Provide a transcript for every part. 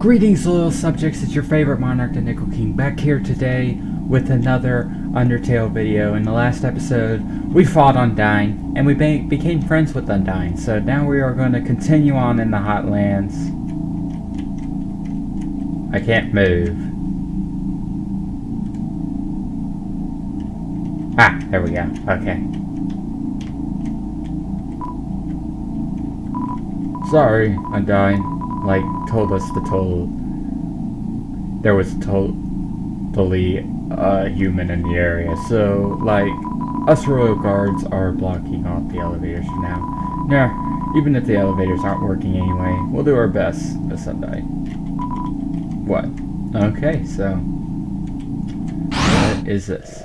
Greetings, loyal subjects. It's your favorite monarch, the Nickel King, back here today with another Undertale video. In the last episode, we fought Undyne, and we became friends with Undyne. So now we are going to continue on in the Hotlands. I can't move. Ah, there we go. Okay. Sorry, Undyne. Like, told us there was totally human in the area, so, like, us royal guards are blocking off the elevators for now. Yeah, even if the elevators aren't working anyway, we'll do our best, Miss Undyne. What? Okay, so, what is this?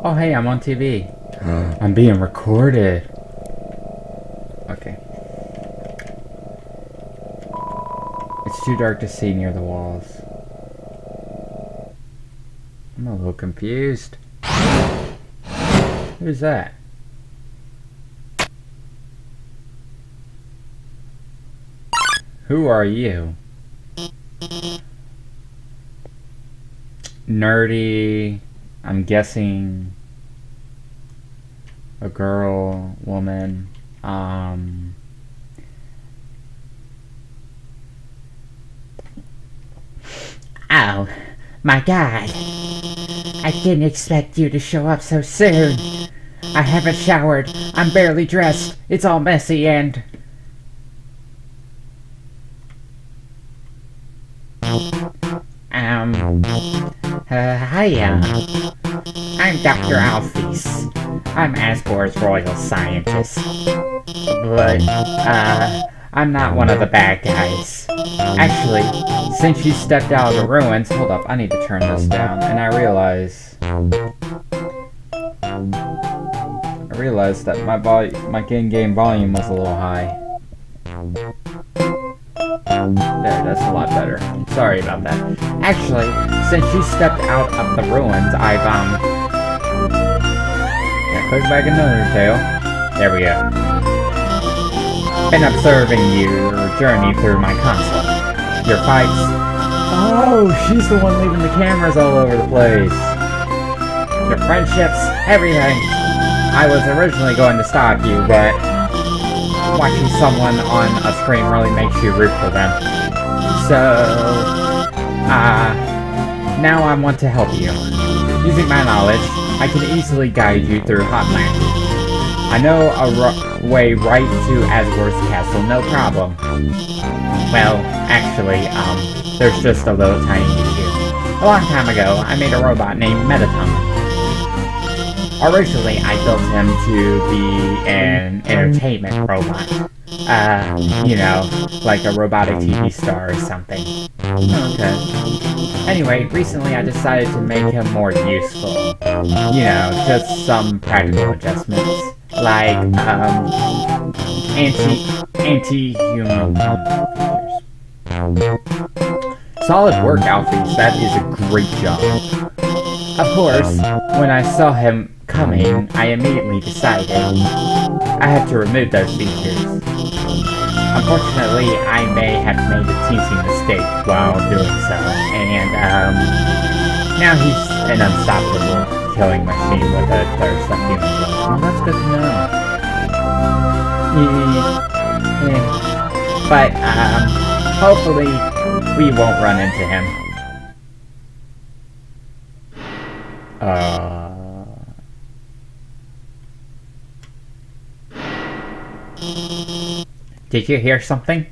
Oh, hey, I'm on TV. I'm being recorded. Okay. It's too dark to see near the walls. I'm a little confused. Who's that? Who are you? Nerdy. I'm guessing a girl, woman. Oh, my God. I didn't expect you to show up so soon. I haven't showered. I'm barely dressed. It's all messy and... Hiya. I'm Dr. Alphy. I'm Asgores Royal Scientist. But, I'm not one of the bad guys. Actually, since you stepped out of the ruins, hold up, I need to turn this down, and I realize that my in-game volume was a little high. There, that's a lot better. Sorry about that. Actually, since you stepped out of the ruins, I've, click back into Undertale. There we go. Been observing your journey through my console. Your fights. Oh, she's the one leaving the cameras all over the place. Your friendships, everything. I was originally going to stop you, but watching someone on a screen really makes you root for them. So, now I want to help you. Using my knowledge, I can easily guide you through Hotlands. I know a way right to Asgores Castle, no problem. Well, actually, there's just a little tiny issue. A long time ago, I made a robot named Mettaton. Originally, I built him to be an entertainment robot. You know, like a robotic TV star or something. Okay. Anyway, recently I decided to make him more useful. You know, just some practical adjustments. Like, anti-human. Solid work, Alphy. That is a great job. Of course, when I saw him coming, I immediately decided I had to remove those features. Unfortunately, I may have made a teensy mistake while doing so, and, now he's an unstoppable killing machine with a thirst of human blood. Well, that's good to know. Yeah. But, hopefully, we won't run into him. Did you hear something?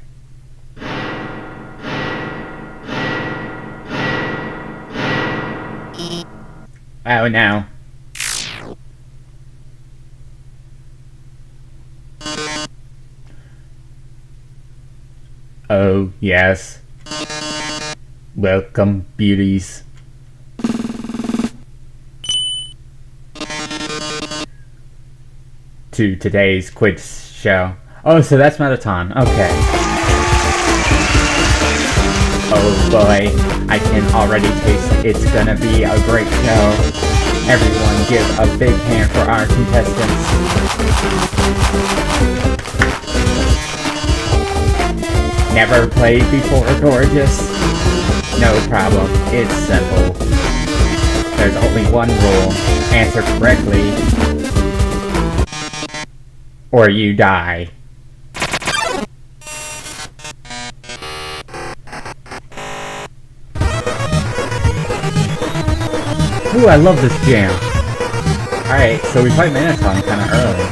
Oh no. Oh yes. Welcome, beauties. To today's quiz show. Oh, so that's Mettaton. Okay. Oh boy, I can already taste it's gonna be a great show. Everyone give a big hand for our contestants. Never played before, gorgeous? No problem, it's simple. There's only one rule. Answer correctly, or you die. Ooh, I love this jam. Alright, so we fight Mettaton kinda early.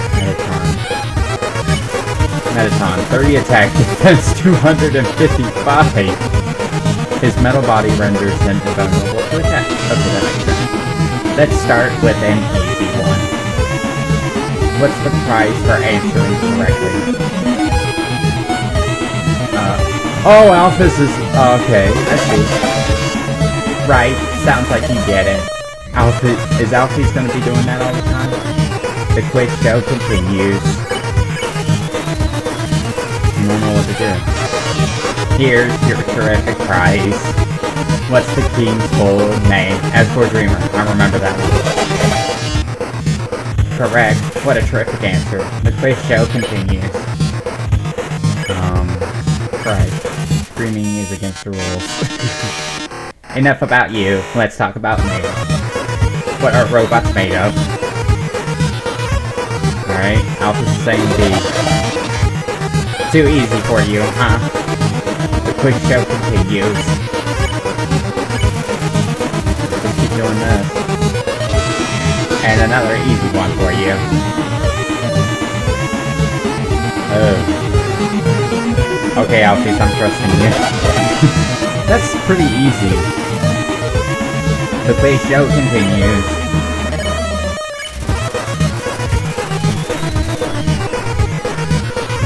Mettaton, 30 attack, defense 255. His metal body renders him invulnerable to attack. Okay, that makes sense. Let's start with an easy one. What's the prize for answering correctly? Oh, Alphys is... okay, I see. Right, sounds like you get it. Is Alphy's gonna be doing that all the time? The quiz show continues. You don't know what to do. Here's your terrific prize. What's the king's full name? Asgores Dreamer. I remember that one. Correct. What a terrific answer. The quiz show continues. Right. Screaming is against the rules. Enough about you. Let's talk about me. What are robots made of? Alright, Alpha's saying B. Too easy for you, huh? The quiz show continues. Let's keep doing this. And another easy one for you. Oh. Okay, Alphys, I'm trusting you. That's pretty easy. The quiz show continues.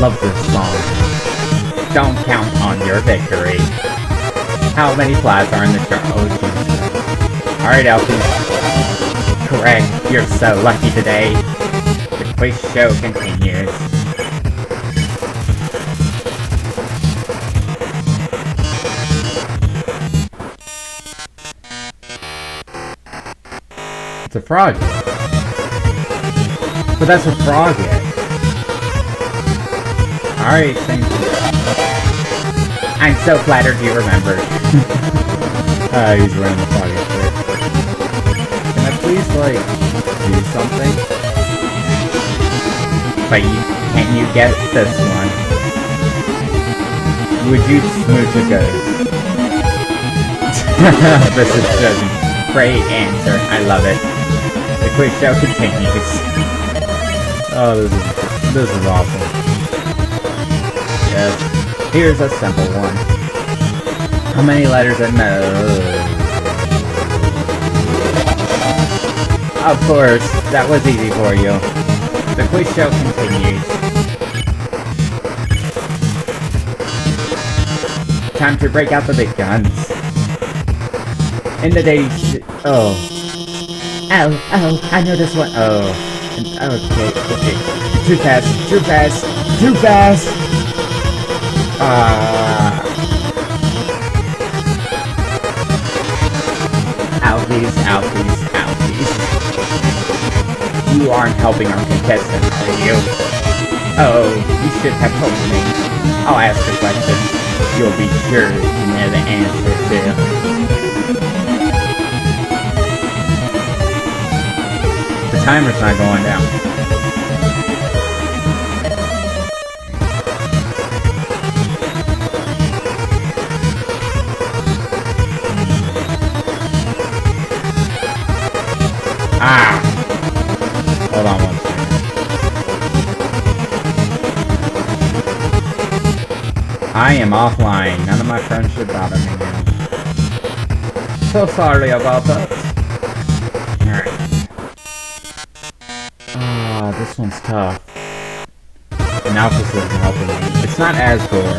Love this song. Don't count on your victory. How many flies are in the jar? Oh, Jesus. Alright, Alphy. Correct. You're so lucky today. The quiz show continues. It's a frog. But that's a frog yet. Alright, thank you. I'm so flattered you remembered. He's wearing the frog shirt. Can I please, like, do something? But can you get this one? Would you smooch a ghost? This is just a great answer. I love it. The quiz show continues. Oh, this is awesome. Yes. Here's a simple one. How many letters in no? Of course, that was easy for you. The quiz show continues. Time to break out the big guns. In the days... Oh, I know this one. Oh. Okay. Too fast. Alphys. You aren't helping our contestants, are you? Oh, you should have told me. I'll ask a question. You'll be sure to know the answer to. The timer's not going down. Ah! Hold on one second. I am offline. None of my friends should bother me now. So sorry about that. Alright. Ah, this one's tough. And Alphys isn't helping me. It's not Asgore.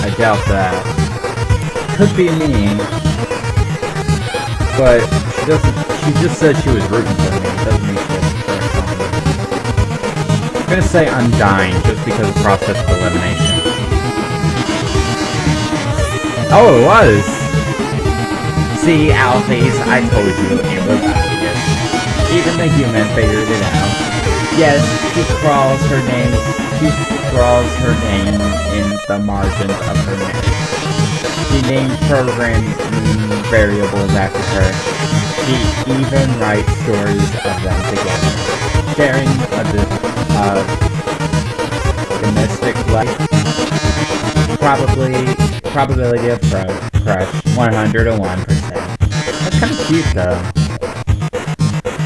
I doubt that. Could be me. But she just said she was rooting for me. It doesn't mean she has the correct combination. I'm gonna say Undying just because of process of elimination. Oh, it was! See, Alphys, I told you it was obvious. Even the human figured it out. Yes, she scrawls her name in the margins of her name. She names program variables after her. She even writes stories of them together. Sharing a domestic life. Probability of crush, 101%. That's kind of cute though.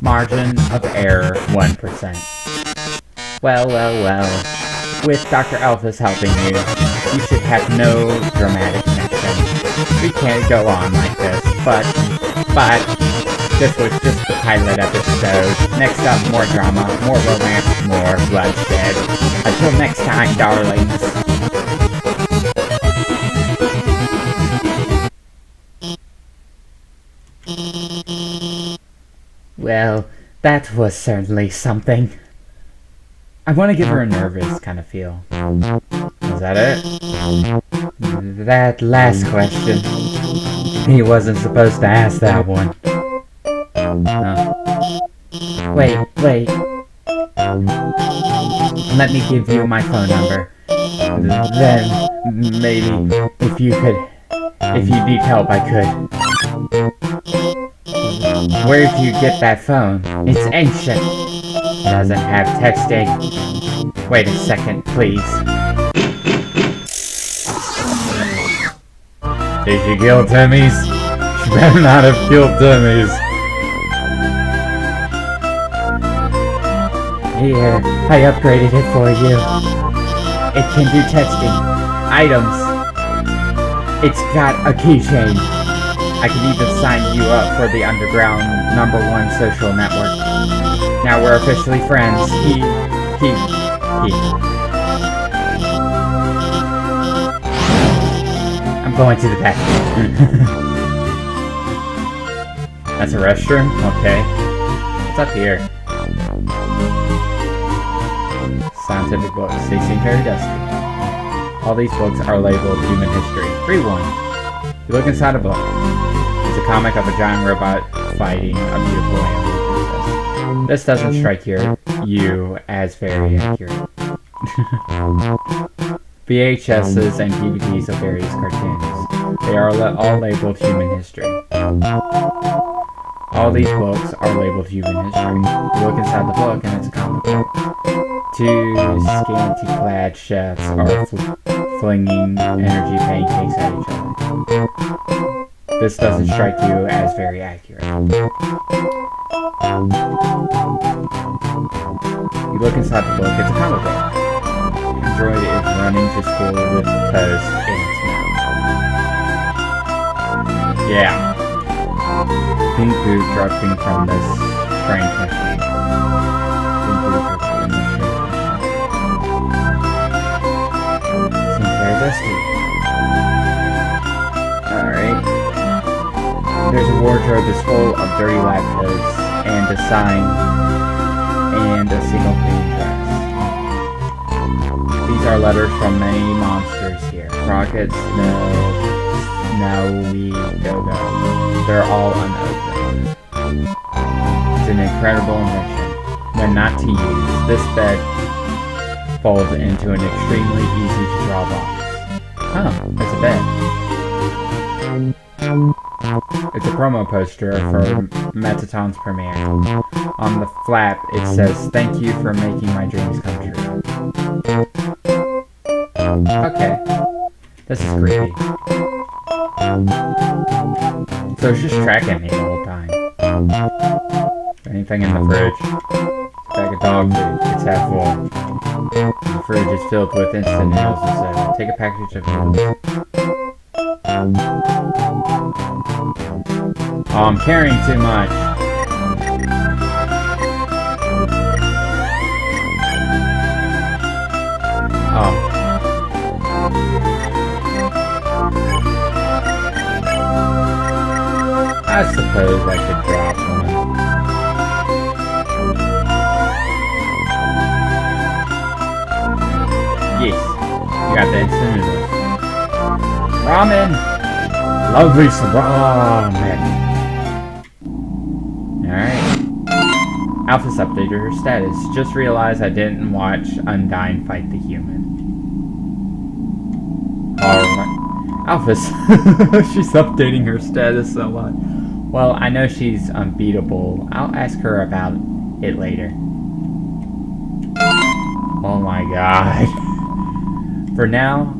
Margin of error, 1%. Well. With Dr. Alphys helping you, you should have no dramatic connection. We can't go on like this, but, this was just the pilot episode. Next up, more drama, more romance, more bloodshed. Until next time, darlings. Well, that was certainly something. I want to give her a nervous kind of feel. Is that it? That last question. He wasn't supposed to ask that one. Wait. Let me give you my phone number. Then, maybe, if you need help, I could. Where'd you get that phone? It's ancient. Doesn't have texting. Wait a second, please. Did you kill Timmy's? She better not have killed Timmy's. Here, I upgraded it for you. It can do texting, items. It's got a keychain. I can even sign you up for the underground #1 social network. Now we're officially friends. He. I'm going to the bathroom. That's a restroom? Okay. What's up here? Scientific books. They seem very dusty. All these books are labeled human history. 3-1. You look inside a book. It's a comic of a giant robot fighting a beautiful alien princess. This doesn't strike you as very accurate. VHSs and DVDs of various cartoons. They are all labeled human history. All these books are labeled human history. You look inside the book and it's a comic book. Two scanty-clad chefs are flinging energy pancakes at each other. This doesn't strike you as very accurate. You look inside the book, it's a comic book. Android is running to school with toast in its mouth. Yeah. Pink poop dropping from this strange machine. Pink poop dropping from this strange machine. Seems very dusty. Alright. There's a wardrobe that's full of dirty lab coats and a sign and a single clean dress. These are letters from many monsters here. Rockets, Snowy, Go-Go. They're all unopened. It's an incredible invention. When not to use, this bed folds into an extremely easy to draw box. Oh, it's a bed. It's a promo poster for Mettaton's premiere. On the flap, it says, "Thank you for making my dreams come true." Okay. This is creepy. So it's just tracking me the whole time. Anything in the fridge? Bag of dog food. It's half full. The fridge is filled with instant noodles and soda. Take a package of noodles. Oh, I'm carrying too much. Oh. I suppose I could drop one. Yes, you got the instant noodles. Ramen! Lovely some ramen! Alright. Alpha's updated her status. Just realized I didn't watch Undyne fight the human. Alright. Alpha's. She's updating her status so much. Well, I know she's unbeatable. I'll ask her about it later. Oh my god. For now,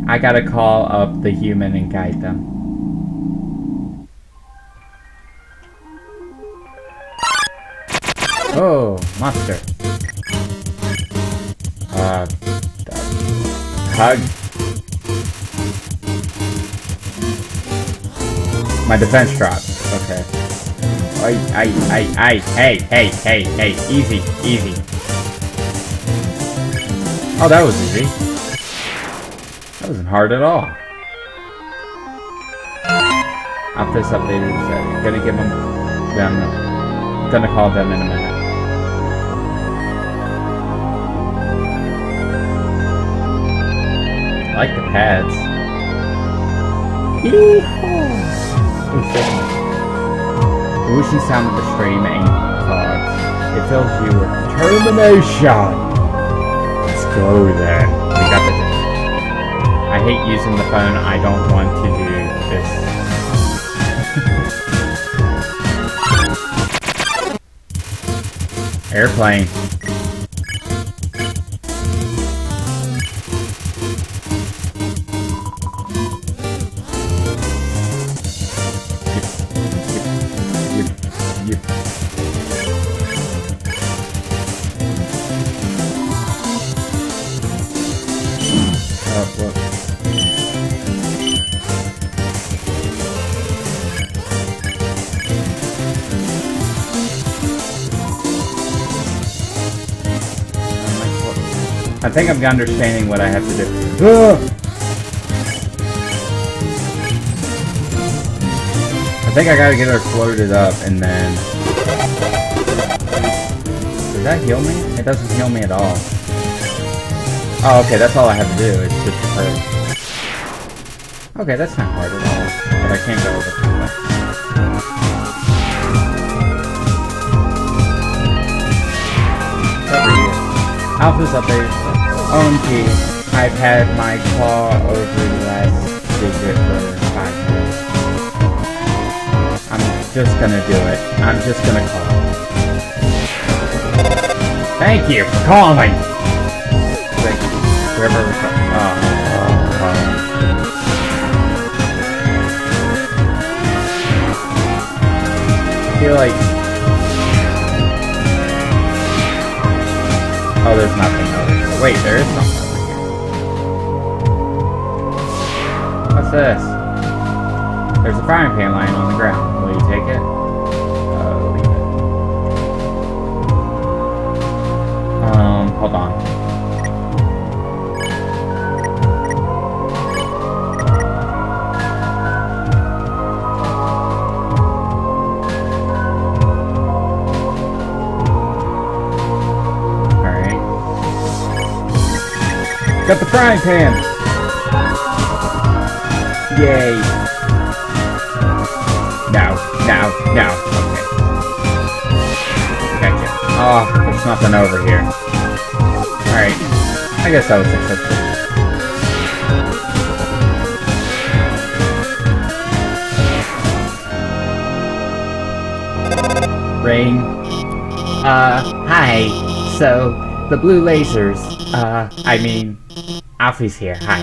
I gotta call up the human and guide them. Oh, monster. Hug. My defense dropped. Okay. Hey, easy. Oh, that was easy. That wasn't hard at all. Office updated set. Gonna give them. Gonna call them in a minute. I like the pads. The whooshing sound of the stream ain't clogs. It fills you with determination. Let's go then. We got the. I hate using the phone. I don't want to do this. Airplane. I think I'm understanding what I have to do. I think I gotta get her floated up and then... Does that heal me? It doesn't heal me at all. Oh, okay, that's all I have to do, is just her. Okay, that's not hard at all. But I can't go over to that. Over here. Alpha's up there. OMG, I've had my claw over the last digit for 5 minutes. I'm just gonna do it. I'm just gonna call. Thank you for calling! Thank you. Whoever was calling. I feel like... Oh, there's nothing over here. Wait, there is something over here. What's this? There's a frying pan lying on the ground. Will you take it? Leave it. Hold on. Got the frying pan! Yay! No. Okay. Gotcha. Oh, there's nothing over here. Alright. I guess that was successful. Rain. Hi. So, the blue lasers, Alphy's here, hi.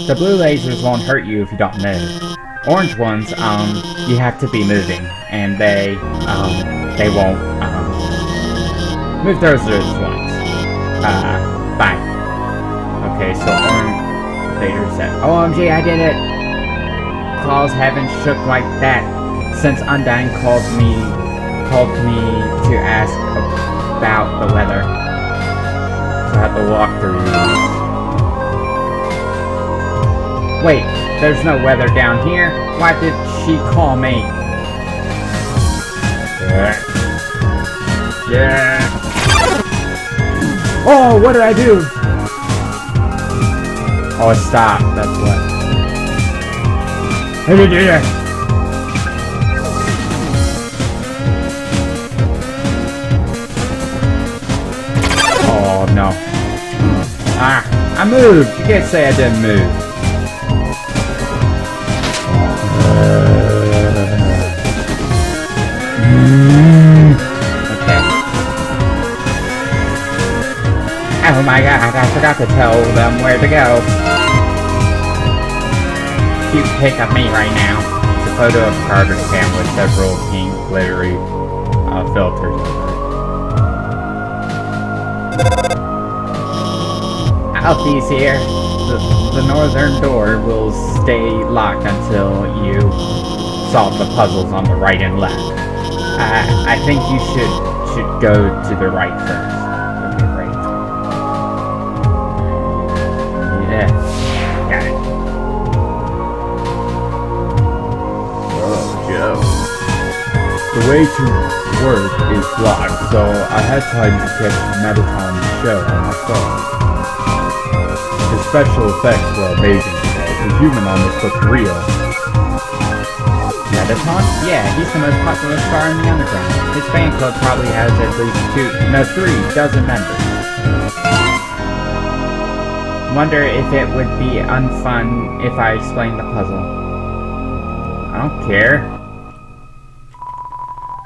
The blue lasers won't hurt you if you don't move. Orange ones, you have to be moving, and they won't, move those ones. Bye. Okay, so orange laser set. OMG, I did it! Claws haven't shook like that since Undyne called me to ask about the weather. So I have to walk through these. Wait, there's no weather down here? Why did she call me? Yeah. Oh, what did I do? Oh, it stopped, that's what. How did you do that? I moved! You can't say I didn't move. Okay. Oh my god, I forgot to tell them where to go. Cute pic of me right now. It's a photo of Carter's cam with several pink glittery filters over it. Alphy's here. The northern door will stay locked until you solve the puzzles on the right and left. I think you should go to the right first. Okay, right. Yeah, got it. Oh, Joe. The way to work is blocked, so I had time to catch Mettaton's show on my phone. His special effects were amazing today. The human almost looked real. Mettaton? Yeah, he's the most popular star in the Underground. His fan club probably has at least 3 dozen members. Wonder if it would be unfun if I explained the puzzle. I don't care.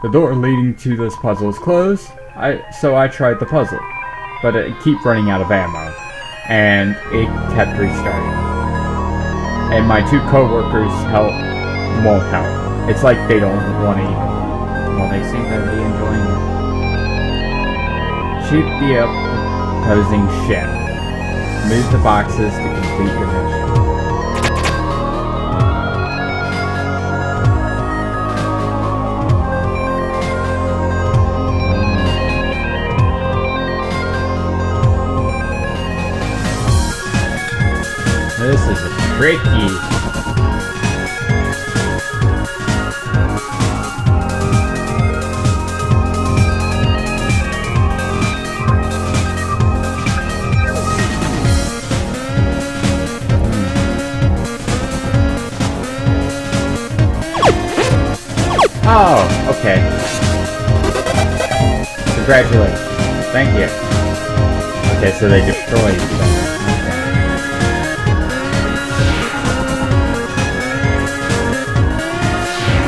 The door leading to this puzzle is closed, so I tried the puzzle, but it kept running out of ammo, and it kept restarting. And my 2 co-workers won't help. It's like they don't want to even. Well, they seem to be enjoying it. Shoot the opposing ship. Move the boxes to complete your mission. This is tricky. Oh, okay. Congratulations. Thank you. Okay, so they destroy each other.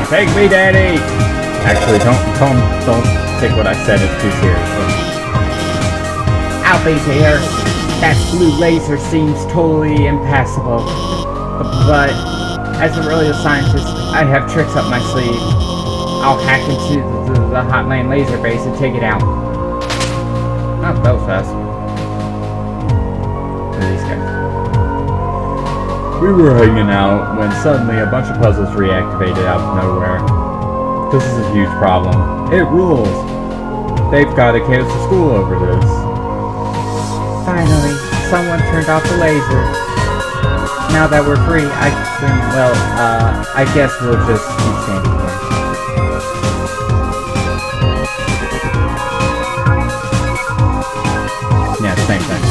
Take me, Daddy! Actually, don't take what I said as too seriously. Alphy's here. That blue laser seems totally impassable. But as a real scientist, I have tricks up my sleeve. I'll hack into the Hotland laser base and take it out. Oh, that was fast. Who are these guys? We were hanging out when suddenly a bunch of puzzles reactivated out of nowhere. This is a huge problem. It rules. They've got to cancel school over this. Finally, someone turned off the laser. Now that we're free, I guess we'll just keep standing here. Yeah, same thing.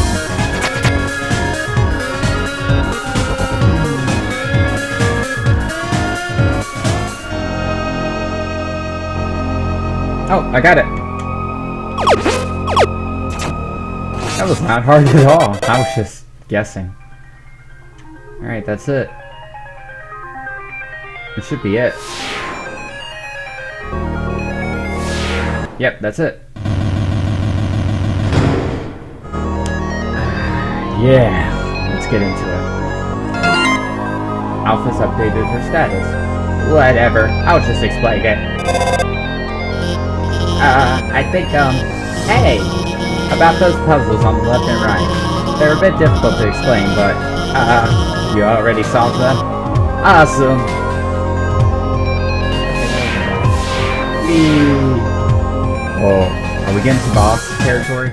Oh, I got it. That was not hard at all. I was just guessing. Alright, that's it. It should be it. Yep, that's it. Yeah, let's get into it. Alpha's updated her status. Whatever, I'll just explain it. I think, hey! About those puzzles on the left and right. They're a bit difficult to explain, but, you already solved them? Awesome! Whoa, are we getting to boss territory?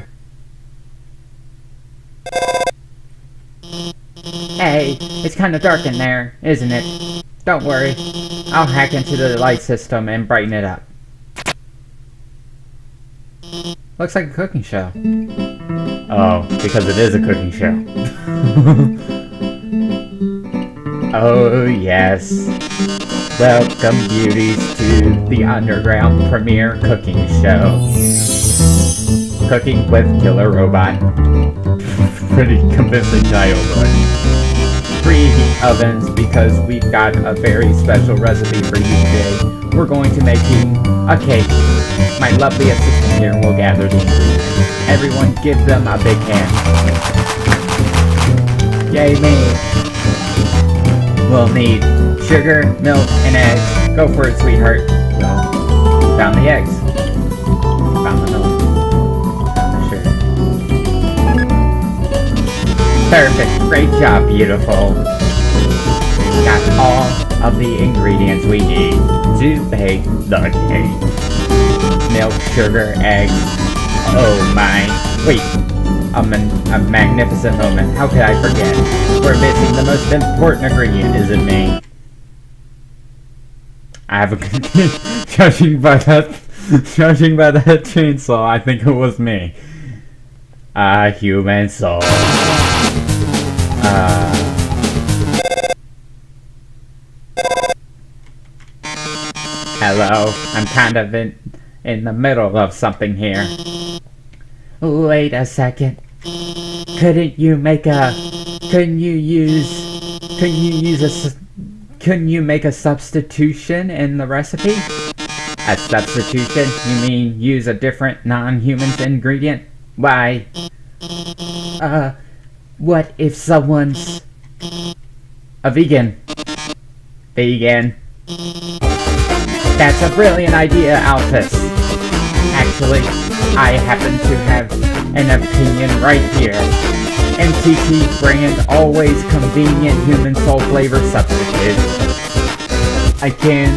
Hey, it's kinda dark in there, isn't it? Don't worry. I'll hack into the light system and brighten it up. Looks like a cooking show. Oh, because it is a cooking show. Oh, yes. Welcome, beauties, to the Underground premiere cooking show. Cooking with Killer Robot. pretty convincing title, but preheat ovens because we've got a very special recipe for you today. We're going to make you a cake. My lovely assistant here will gather the ingredients. Everyone give them a big hand. Yay me! We'll need sugar, milk, and eggs. Go for it, sweetheart. Well, you found the eggs. You found the milk. Found the sugar. Perfect. Great job, beautiful. We've got all of the ingredients we need to bake the cake. Milk, sugar, eggs. Oh my. Wait. A magnificent moment. How could I forget? We're missing the most important ingredient, is it me? I have a judging by that chainsaw, I think it was me. A human soul. Hello, I'm kind of in the middle of something here. Wait a second. Couldn't you make a substitution in the recipe? A substitution? You mean use a different non-human ingredient? Why? What if someone's a vegan? Vegan. That's a brilliant idea, Alphys. Actually, I happen to have an opinion right here. MTT brand always convenient human soul flavor substitute. A can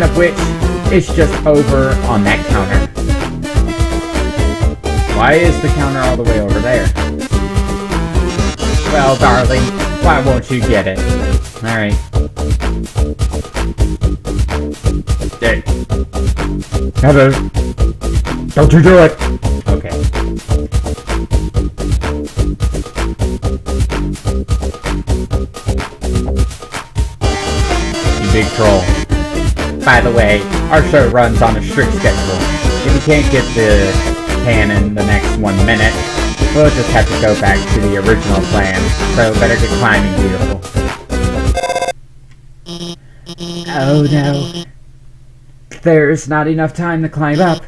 of which is just over on that counter. Why is the counter all the way over there? Well, darling, why won't you get it? Alright. Hey. Hello. Don't you do it! Okay. You big troll. By the way, our show runs on a strict schedule. If you can't get the can in the next 1 minute, we'll just have to go back to the original plan. So better get climbing, beautiful. Oh no. There's not enough time to climb up.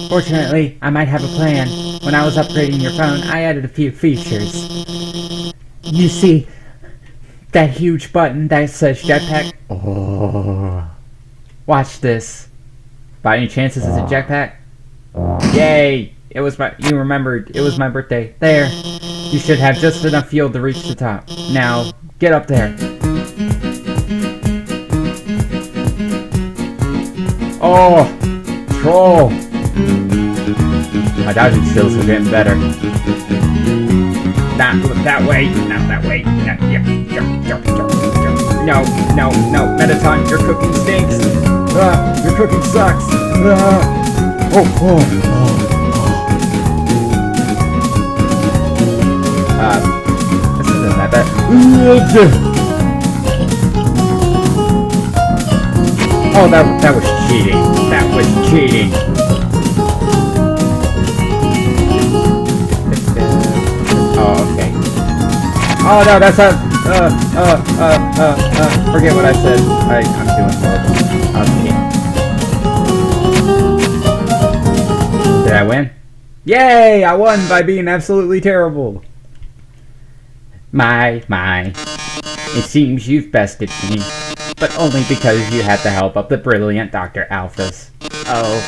Fortunately, I might have a plan. When I was upgrading your phone, I added a few features. You see that huge button that says jetpack? Oh. Watch this. By any chance, is this a jetpack? Yay! It was my birthday. There. You should have just enough fuel to reach the top. Now, get up there. Oh! Troll! My dodging skills are getting better. Not that way, not that way. No, mettaton, your cooking stinks. Your cooking sucks. This isn't that bad. Oh, that was cheating. That was cheating. Oh, okay. Oh no, that's a forget what I said. I'm doing horrible. Okay. Did I win? Yay! I won by being absolutely terrible. My. It seems you've bested me. But only because you had the help of the brilliant Dr. Alphys. Oh,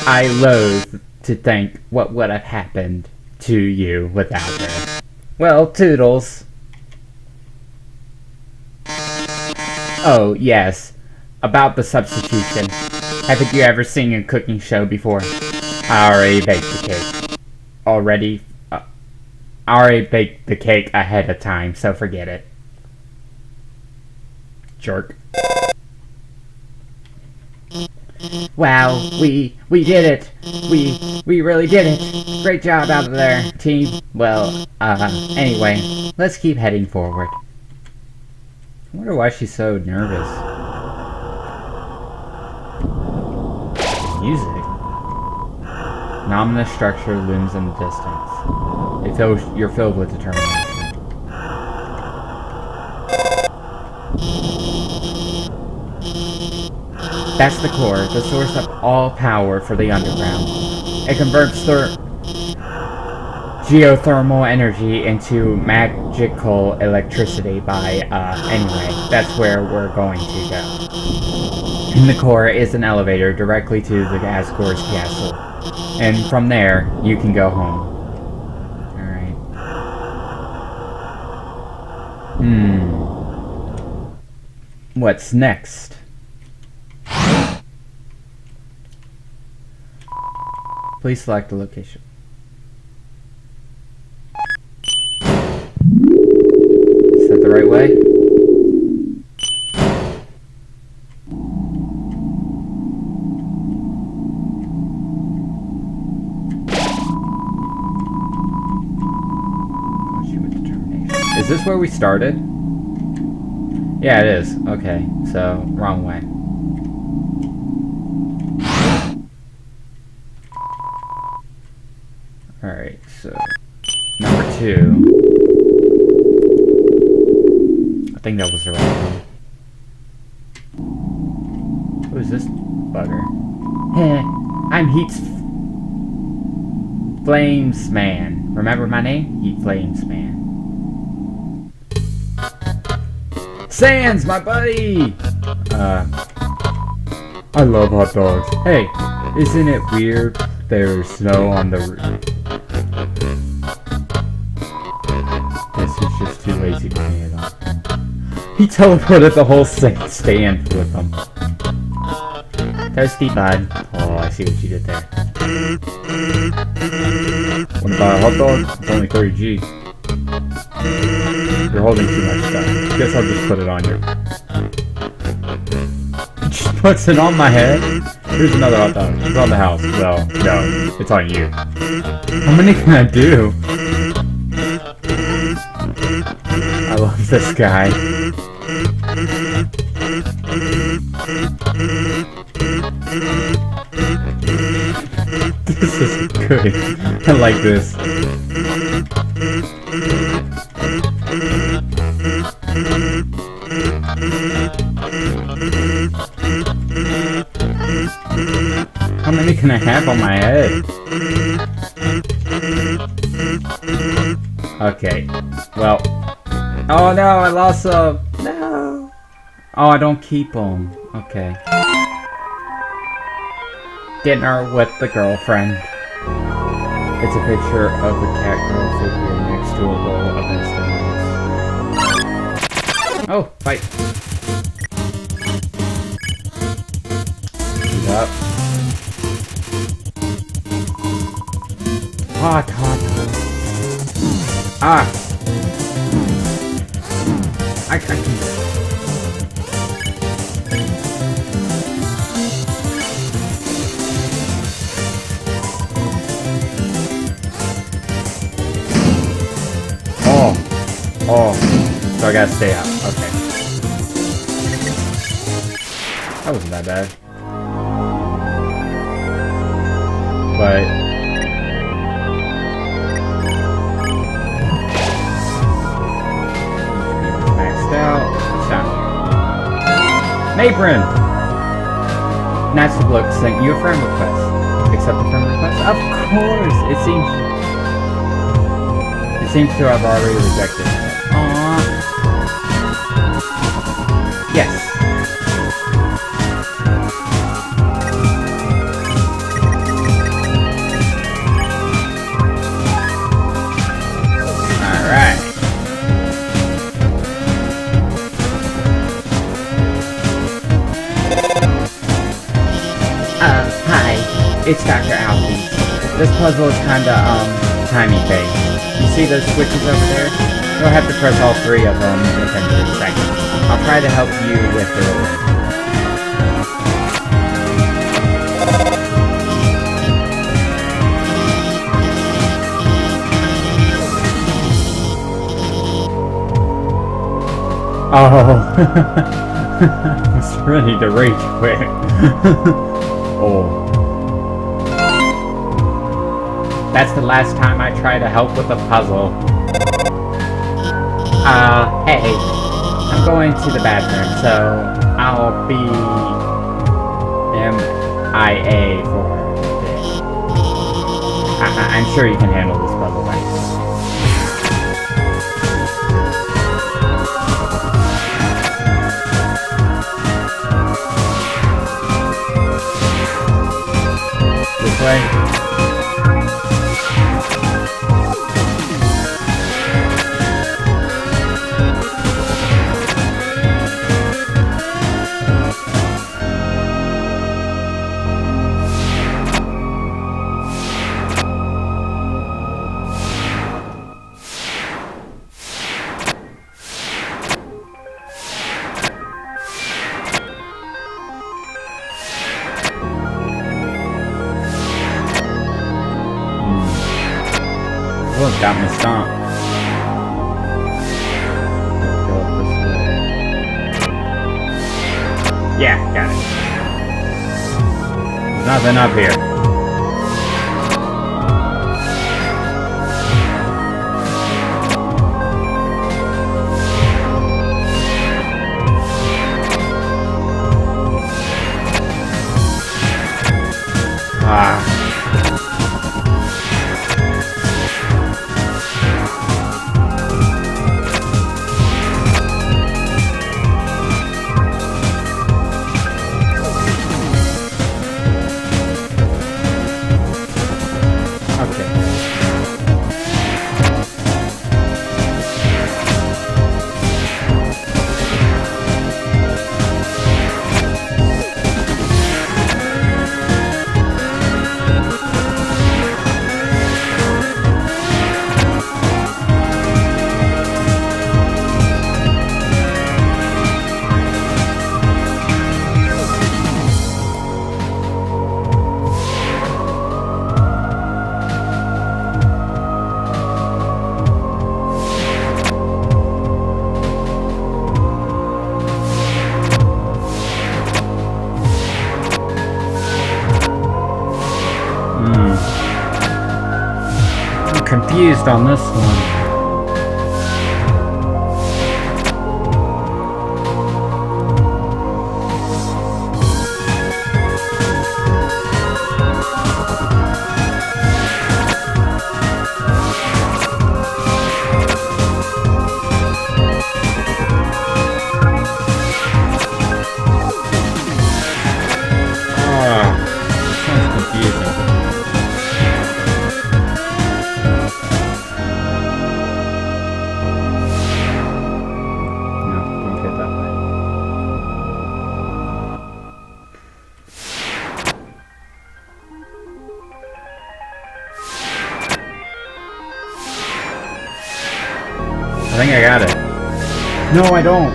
I loathe to think what would have happened to you without her. Well, toodles. Oh, yes. About the substitution. Haven't you ever seen a cooking show before? I already baked the cake. I already baked the cake ahead of time, so forget it. Jerk. Wow, we did it. We really did it. Great job out of there, team. Well, anyway, let's keep heading forward. I wonder why she's so nervous. Music. An ominous structure looms in the distance. You're filled with determination. That's the core, the source of all power for the underground. It converts geothermal energy into magical electricity anyway, that's where we're going to go. In the core is an elevator directly to the Asgores castle. And from there, you can go home. Alright. What's next? Please select the location. Is that the right way? Is this where we started? Yeah, it is. Okay, so wrong way. Alright, so number 2. I think that was the right one. Who is this bugger? I'm Heat's Flames Man. Remember my name? Heat Flames Man. Sans, my buddy! I love hot dogs. Hey, isn't it weird there's snow on the roof? Guess he's just too lazy to clean it up. He teleported the whole stand with him. Toasty bud. Oh, I see what you did there. Wanna buy a hot dog? It's only 30G. You're holding too much stuff. Guess I'll just put it on you. Just puts it on my head. Here's another hot dog. It's on the house. Well, no, it's on you. How many can I do? I love this guy. This is good. I like this. How many can I have on my head? Okay. Well. Oh no, I lost some. No. Oh, I don't keep them. Okay. Dinner with the girlfriend. It's a picture of the cat girl figure next to a bowl of instant noodles. Oh, fight. Up. Hot. Ah! I can... Oh, so I gotta stay out. Okay. That wasn't that bad. But... maxed out. What's down here? Apron! Natural Look sent you a friend request. Accept the friend request? Of course! It seems to have already rejected it. Aww. Yes. Alright. Hi. It's Dr. Alphy. This puzzle is kinda, timey-based. You see those switches over there? You'll have to press all 3 of them within 3 seconds. I'll try to help you with the order. Oh, I was ready to rage quit. Oh. That's the last time I try to help with a puzzle. Hey. I'm going to the bathroom, so I'll be MIA for a bit. I'm sure you can handle this puzzle, right? This way? Oh, got me stomped. Go this way. Yeah, got it. There's nothing up here. Confused on this one. Sounds confusing. I think I got it. No, I don't.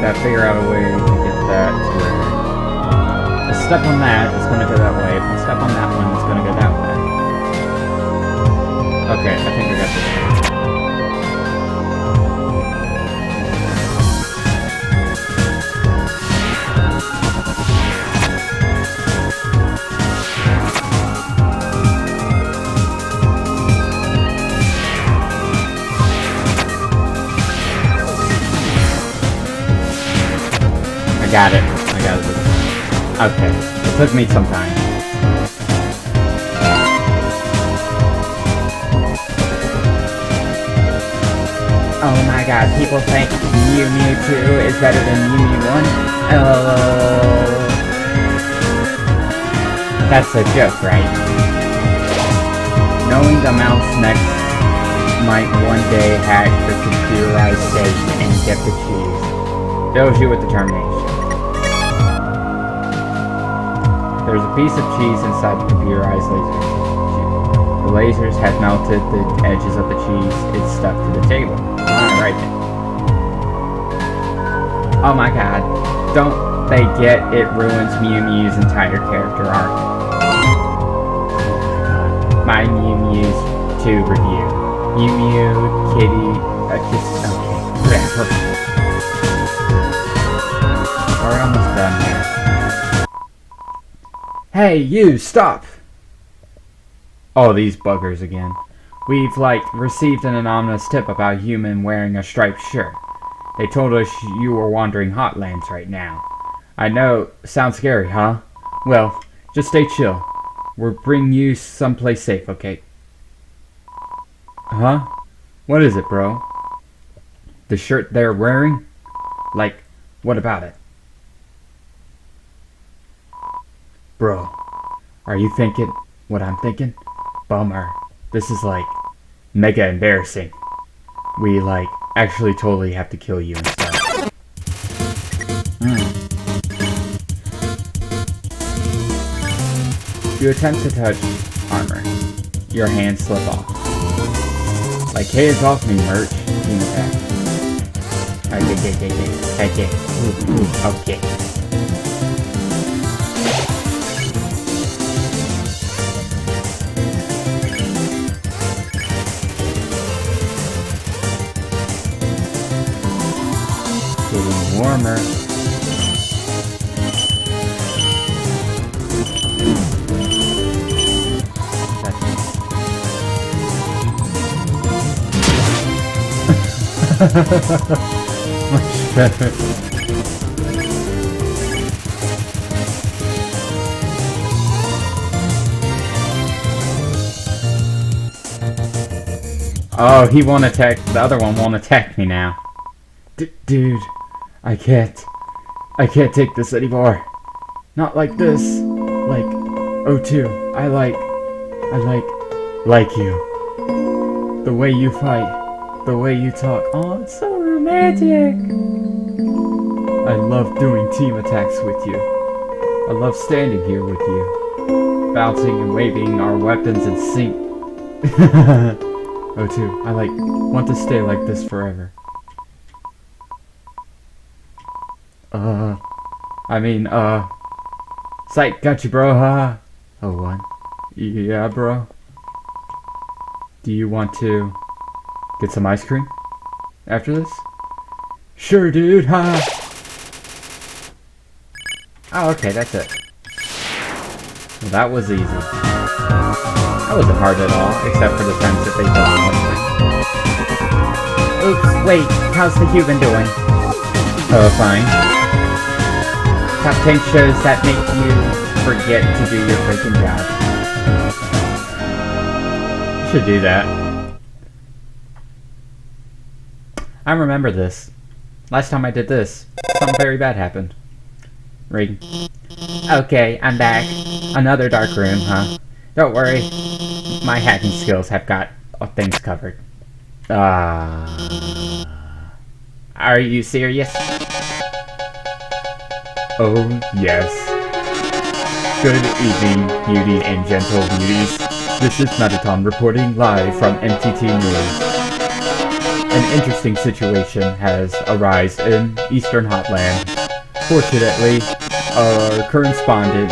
Gotta figure out a way to get that to where... If I step on that, it's gonna go that way. If I step on that one, it's gonna go that way. Okay, I think I got this. Got it. I got it. Okay. It took me some time. Oh my god, people think Mew Mew 2 is better than Mew Mew 1? Oh. That's a joke, right? Knowing the mouse next might one day hack the computerized state and get the cheese. Fills you with determination. There's a piece of cheese inside the computerized laser. The lasers have melted the edges of the cheese. It's stuck to the table. Alright then. Oh my god. Don't they get it ruins Mew Mew's entire character arc. Oh my god. My Mew Mew's 2 review. Mew Mew, Kitty, just, okay, whatever. We're almost done here. Hey, you, stop! Oh, these buggers again. We've, received an anonymous tip about a human wearing a striped shirt. They told us you were wandering Hotlands right now. I know, sounds scary, huh? Well, just stay chill. We'll bring you someplace safe, okay? Huh? What is it, bro? The shirt they're wearing? What about it? Bro, are you thinking what I'm thinking? Bummer. This is, mega embarrassing. We, actually totally have to kill you and stuff. You attempt to touch armor. Your hands slip off. Hands off me, merch. Team attack. Okay. Getting warmer. Much better. Oh, he won't attack. The other one won't attack me now. Dude, I can't take this anymore. Not like this. O2, I like you. The way you fight. The way you talk. Oh, it's so romantic. I love doing team attacks with you. I love standing here with you. Bouncing and waving our weapons in sync. O2, I want to stay like this forever. Sight, got you, bro, huh? Oh, what? Yeah, bro. Do you want to get some ice cream after this? Sure, dude, huh? Oh, okay, that's it. Well, that was easy. That wasn't hard at all, except for the times that they don't. Oops, wait, how's the human doing? Fine. Top 10 shows that make you forget to do your freaking job. Should do that. I remember this. Last time I did this, something very bad happened. Ring. Okay, I'm back. Another dark room, huh? Don't worry. My hacking skills have got things covered. Are you serious? Oh, yes. Good evening, beauty and gentle beauties. This is Mettaton reporting live from MTT News. An interesting situation has arisen in Eastern Hotland. Fortunately, our correspondent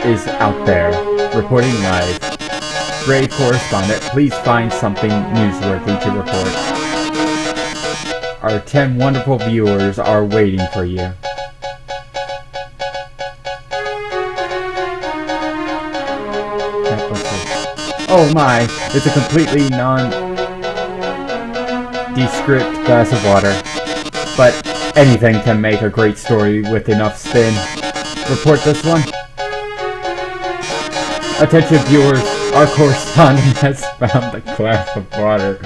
is out there, reporting live. Brave correspondent, please find something newsworthy to report. Our 10 wonderful viewers are waiting for you. Oh my, it's a completely non-descript glass of water. But anything can make a great story with enough spin. Report this one. Attention viewers, our correspondent has found a glass of water.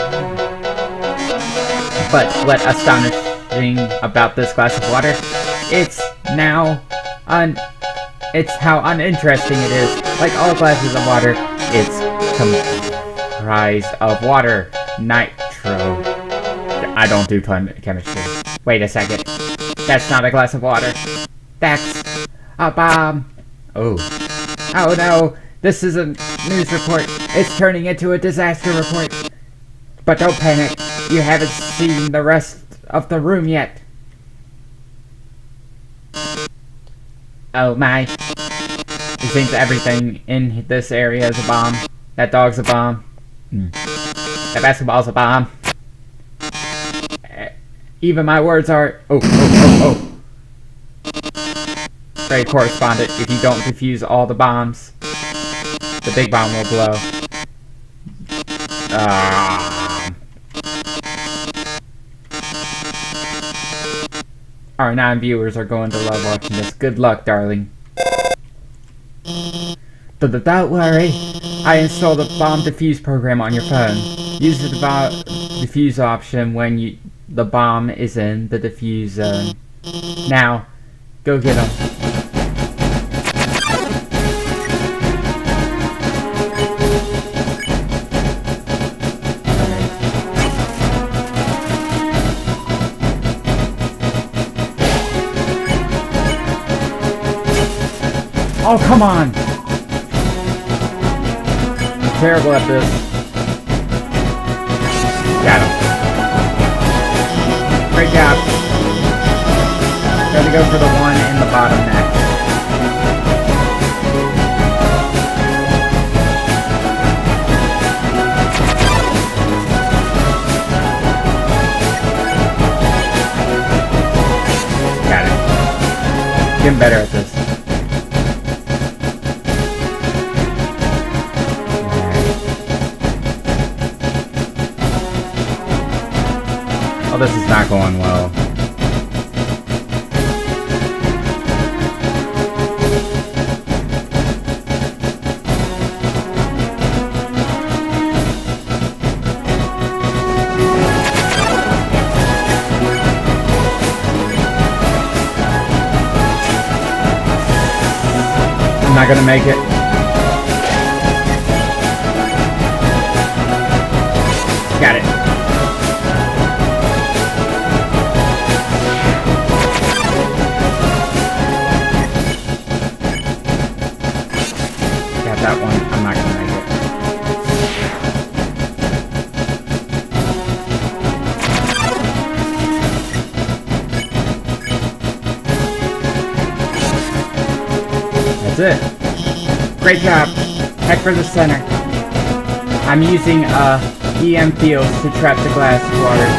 But what astonishing about this glass of water? It's how uninteresting it is. Like all glasses of water, it's comprised of water, nitro. I don't do chemistry. Wait a second. That's not a glass of water. That's a bomb. Oh. Oh no. This is a news report. It's turning into a disaster report. But don't panic. You haven't seen the rest of the room yet. Oh my. It seems everything in this area is a bomb. That dog's a bomb. That basketball's a bomb. Even my words are... Oh. Very correspondent. If you don't defuse all the bombs, the big bomb will blow. Our 9 viewers are going to love watching this. Good luck, darling. Don't worry. I installed a bomb defuse program on your phone. Use the defuse option when the bomb is in the defuse zone. Now, go get him. Oh, come on! I'm terrible at this. Got him. Great job. Gotta go for the one in the bottom next. Got it. Getting better at this. Oh, this is not going well. I'm not gonna make it. Got it. That one, I'm not gonna make it. That's it. Great job. Head for the center. I'm using EM fields to trap the glass water.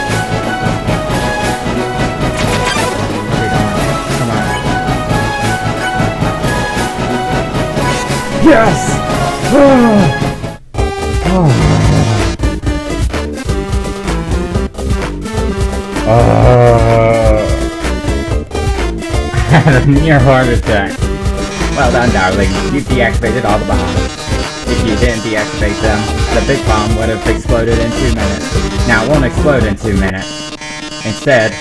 Yes! I had a near heart attack. Well done, darling. You deactivated all the bombs. If you didn't deactivate them, the big bomb would have exploded in 2 minutes. Now it won't explode in 2 minutes. Instead,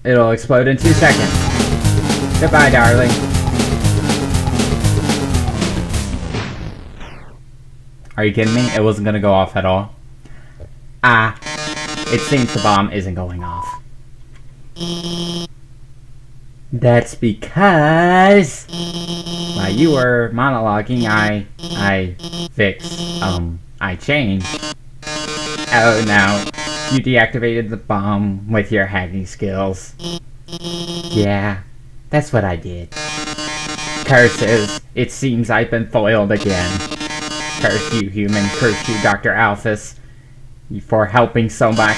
it'll explode in 2 seconds. Goodbye, darling. Are you kidding me? It wasn't gonna go off at all. It seems the bomb isn't going off. That's because while you were monologuing, I changed. Oh, now you deactivated the bomb with your hacking skills. Yeah, that's what I did. Curses, it seems I've been foiled again. Curse you, human. Curse you, Dr. Alphys, for helping so much.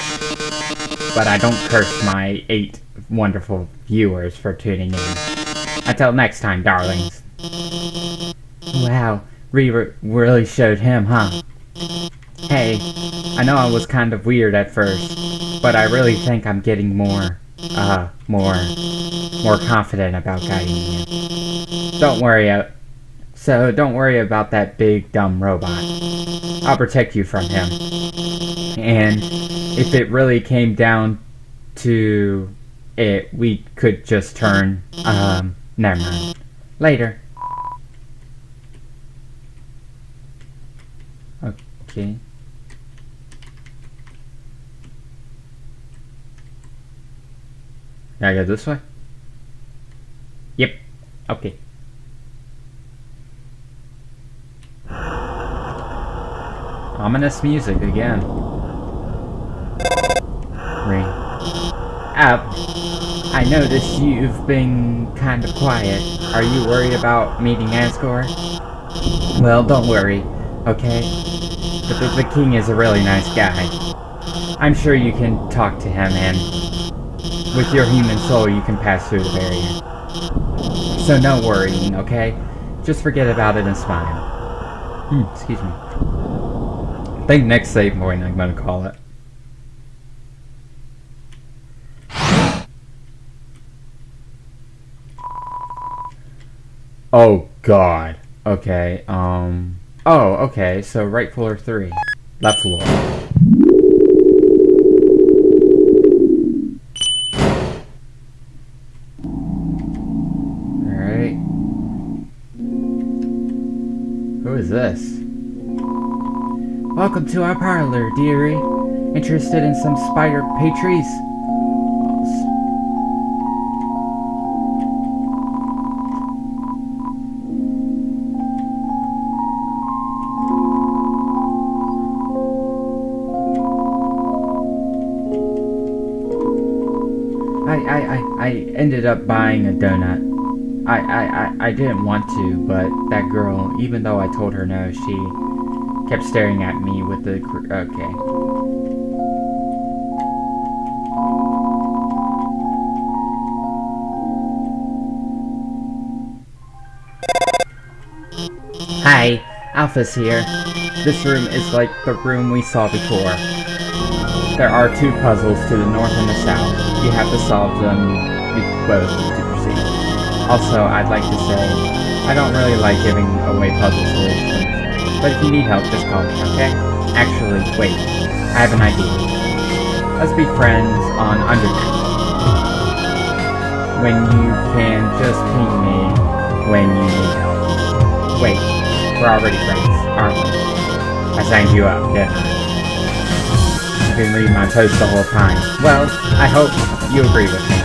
But I don't curse my 8 wonderful viewers for tuning in. Until next time, darlings. Wow, really showed him, huh? Hey, I know I was kind of weird at first, but I really think I'm getting more confident about guiding you. Don't worry about that big dumb robot. I'll protect you from him. And if it really came down to it, we could just turn, never mind. Later. Okay. Can I go this way? Yep. Okay. Ominous music again. Ring. I noticed you've been kind of quiet. Are you worried about meeting Asgore? Well, don't worry, okay? but the king is a really nice guy. I'm sure you can talk to him, and with your human soul, you can pass through the barrier. So no worrying, okay? Just forget about it and smile. Excuse me. I think next save point I'm gonna call it. Oh god. Okay, oh, okay, so right floor 3. Left floor. Alright. Who is this? Welcome to our parlor, dearie. Interested in some spider pastries? I ended up buying a donut. I didn't want to, but that girl, even though I told her no, she kept staring at me with the... Okay. Hi, Alpha's here. This room is like the room we saw before. There are 2 puzzles to the north and the south. You have to solve them both to proceed. Also, I'd like to say, I don't really like giving away puzzle solutions, but if you need help, just call me, okay? Actually, wait, I have an idea. Let's be friends on Undertale. When you can just ping me when you need help. Wait, we're already friends, aren't we? I signed you up, didn't I? You've been reading my post the whole time. Well, I hope you agree with me.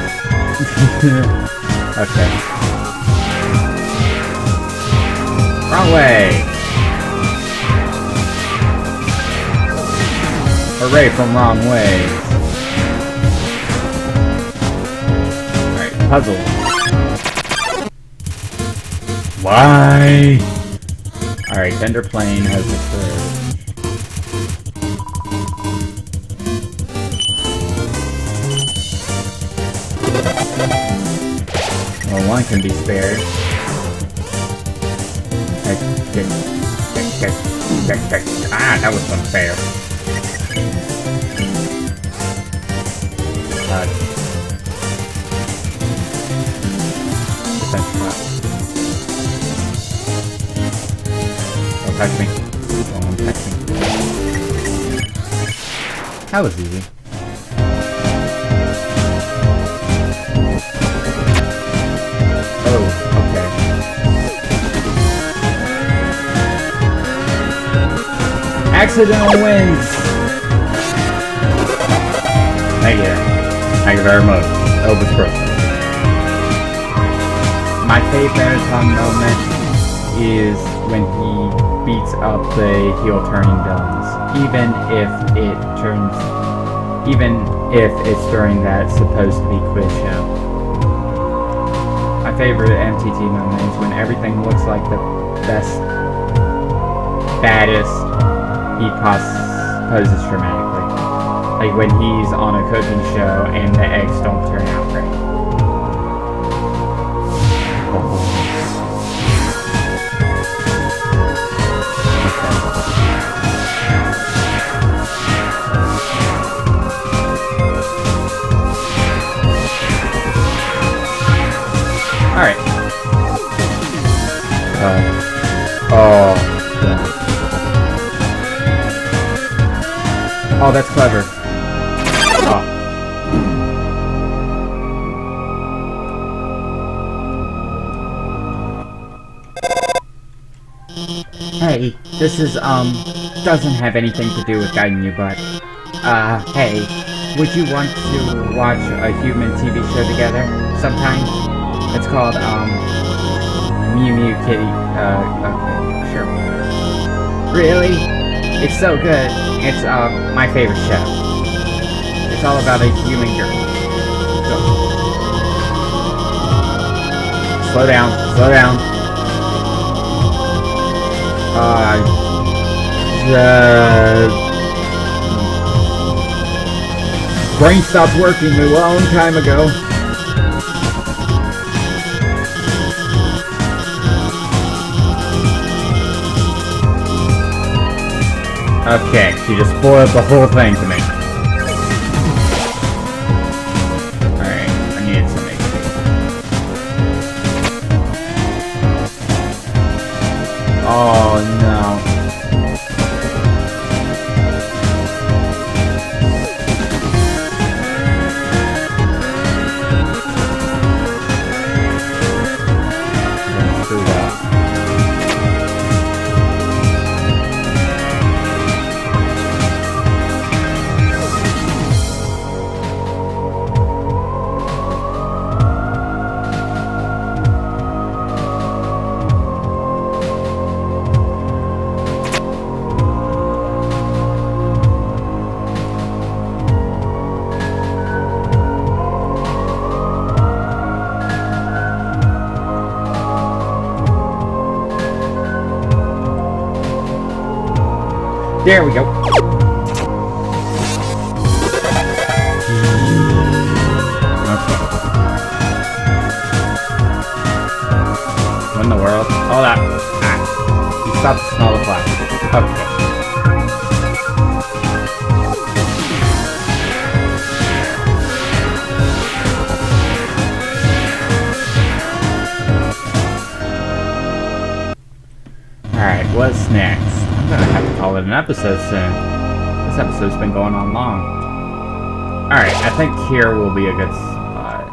Okay. Wrong way! Hooray from wrong way! Alright, puzzle. Why? Alright, Bender Plane has occurred. Well, one can be spared. Ah, that was unfair. Don't touch me. Don't touch me. That was easy. Accidental wins! Thank you. Thank you very much. Elvis Presley. My favorite mettaton moment is when he beats up the heel turning villains. Even if it's during that supposed to be quiz show. My favorite MTT moment is when everything looks like the baddest he poses dramatically. Like when he's on a cooking show and the eggs don't turn out great. Alright. Oh, that's clever. Oh. Hey, this is, doesn't have anything to do with guiding you, but, hey, would you want to watch a human TV show together sometime? It's called, Mew Mew Kitty, okay, sure. Really? It's so good. It's, my favorite show. It's all about a human girl. So. Slow down, slow down. Brain stopped working a long time ago. Okay, she just spoiled the whole thing to me. Alright, I needed some HP. Oh no. There we go. Okay. What in the world? Oh, that. Ah. You stopped to smell the flash. Okay. Alright, what's next? I'm gonna have to call it an episode soon. This episode's been going on long. Alright, I think here will be a good spot.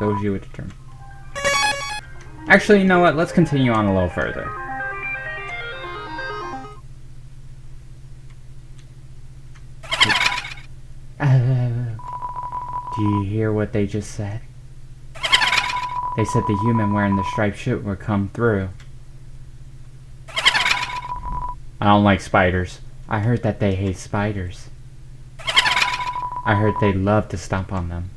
Goji with the turn. Actually, you know what? Let's continue on a little further. Do you hear what they just said? They said the human wearing the striped suit would come through. I don't like spiders. I heard that they hate spiders. I heard they love to stomp on them.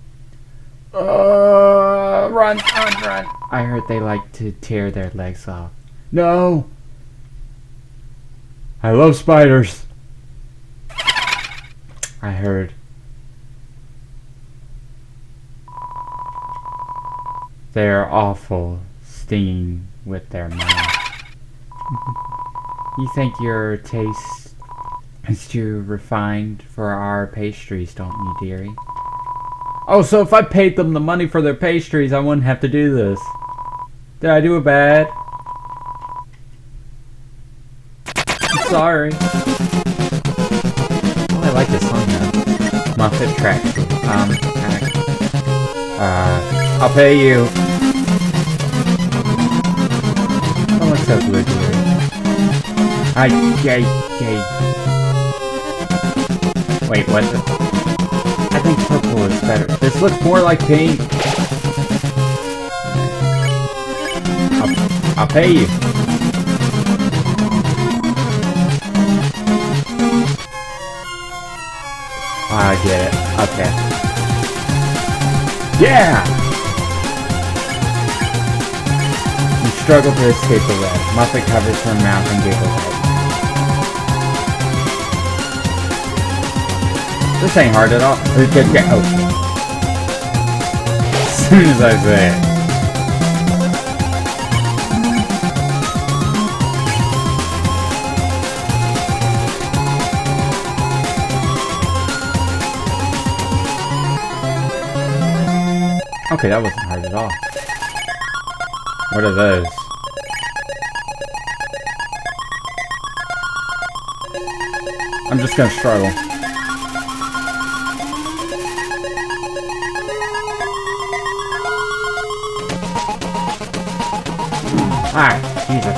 Run, run, run. I heard they like to tear their legs off. No! I love spiders. I heard. They're awful, stinging with their mouth. You think your taste is too refined for our pastries, don't you, dearie? Oh, so if I paid them the money for their pastries, I wouldn't have to do this. Did I do it bad? I'm sorry. Oh, I like this song though. Muppet track. I'll pay you. Oh, it's so good, dearie. Yay. Wait, what the? I think purple is better. This looks more like pink. I'll pay you. I get it. Okay. Yeah! You struggle to escape the web. Muppet covers her mouth and giggles at you. This ain't hard at all. Oh. As soon as I say it. Okay, that wasn't hard at all. What are those? I'm just gonna struggle. Ah, Jesus.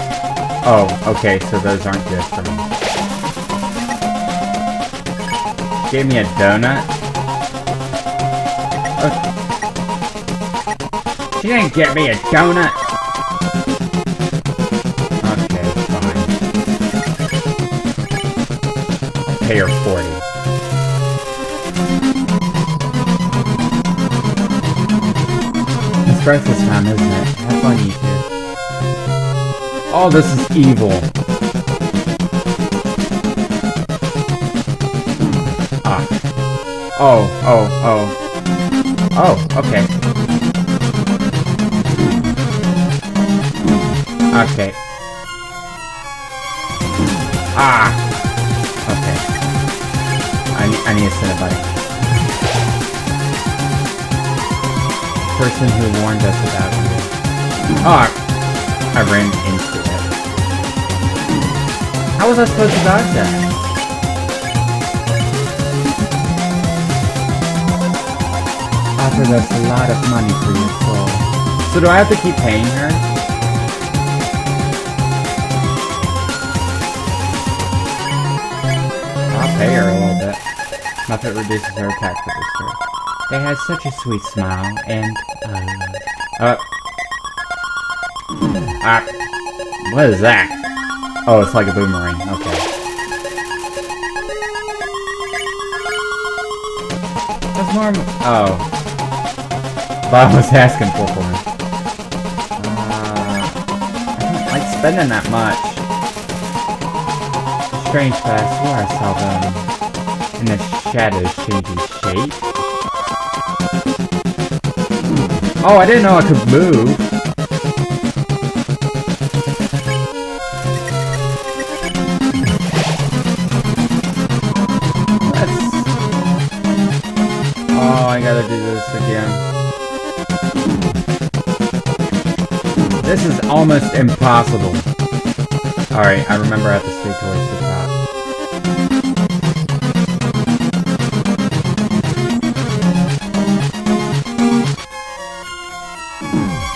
Oh, okay, so those aren't good for me. Gave me a donut? She didn't get me a donut! Okay, fine. I'll pay her 40. It's breakfast time, isn't it? Have fun, you two. Oh, this is evil. Oh, okay. Okay. Ah! Okay. I need to send a buddy. Person who warned us about you. Oh! I ran into it. How was I supposed to dodge that? Offered us a lot of money for your soul. So do I have to keep paying her? I'll pay her a little bit. Muppet reduces her attack for this turn. They had such a sweet smile, and, what is that? Oh, it's like a boomerang. Okay. That's more... Oh. But I was asking for him. I don't like spending that much. Strange, but I swore I saw them in the shadows changing shape. Oh, I didn't know I could move. Oh, I gotta do this again. This is almost impossible. Alright, I remember I have to stay towards the top.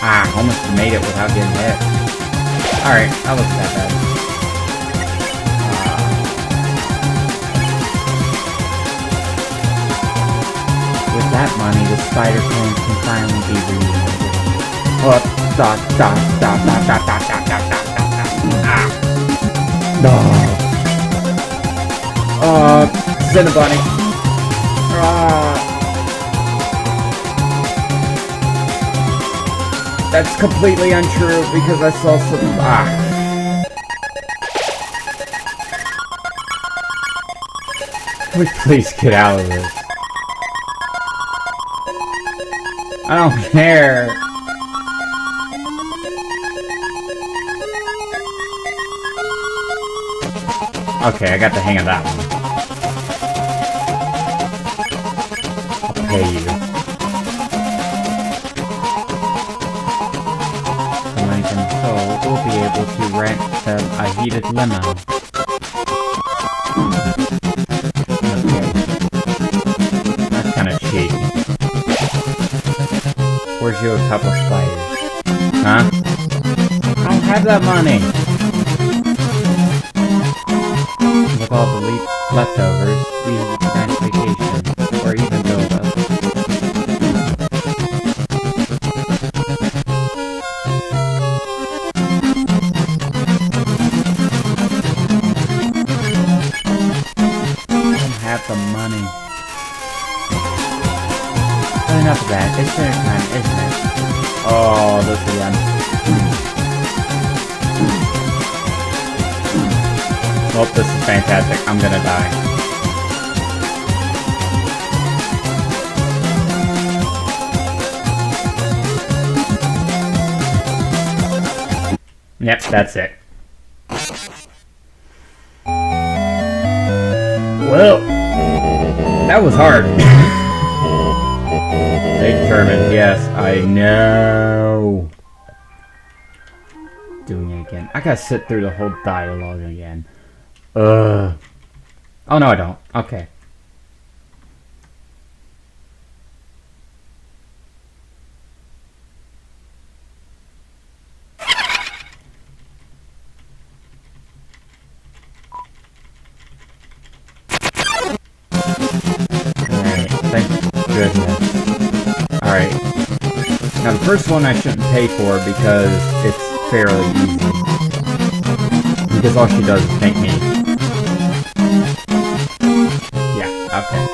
Ah, almost made it without getting hit. Alright, that wasn't that bad. With that money, the spider clan can finally be reunited. Oh, stop. Ah. No. Cinnabunny. That's completely untrue because I saw some... Can we please get out of this? I don't care. Okay, I got the hang of that one. I'll pay you. The money from sold, we'll be able to rent them a heated limo. Okay. That's kind of cheap. Where's you a couple spiders? Huh? I don't have that money! With all the leftovers, we plan vacation, or even build up. I don't have the money. But enough of that, it's dinner time, isn't it? Oh, this again. Well, this is fantastic. I'm gonna die. Yep, that's it. Well, that was hard. Determined, yes, I know. Doing it again. I gotta sit through the whole dialogue again. Oh no, I don't. Okay. Alright, thank goodness. Alright. Now the first one I shouldn't pay for because it's fairly easy. Because all she does is make me... Okay.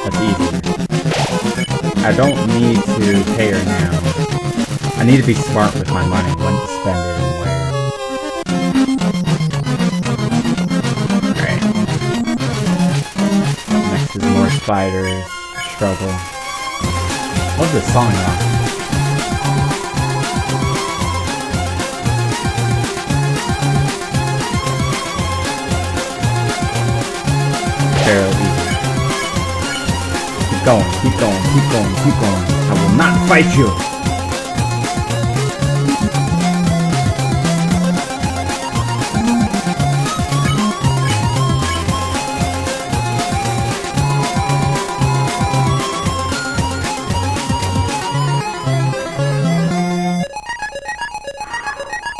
That's easier. I don't need to pay her now. I need to be smart with my money, when to spend it and where. Alright. Next is more spiders struggle. Love this song though. Fairly easy. Keep going, keep going, keep going, keep going. I will not fight you!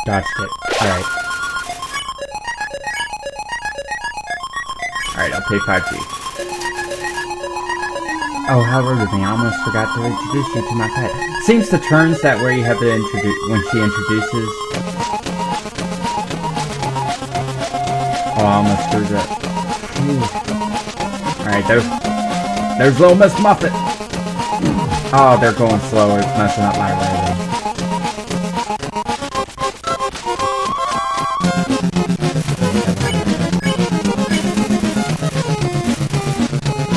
Dodged it. Alright. Alright, I'll pay 5G. Oh, how rude of me. I almost forgot to introduce you to my pet. Seems the turns that where you have to introduce when she introduces. Oh, I almost screwed up. Alright, there's little Miss Muffet. Oh, they're going slower. It's messing up my rating.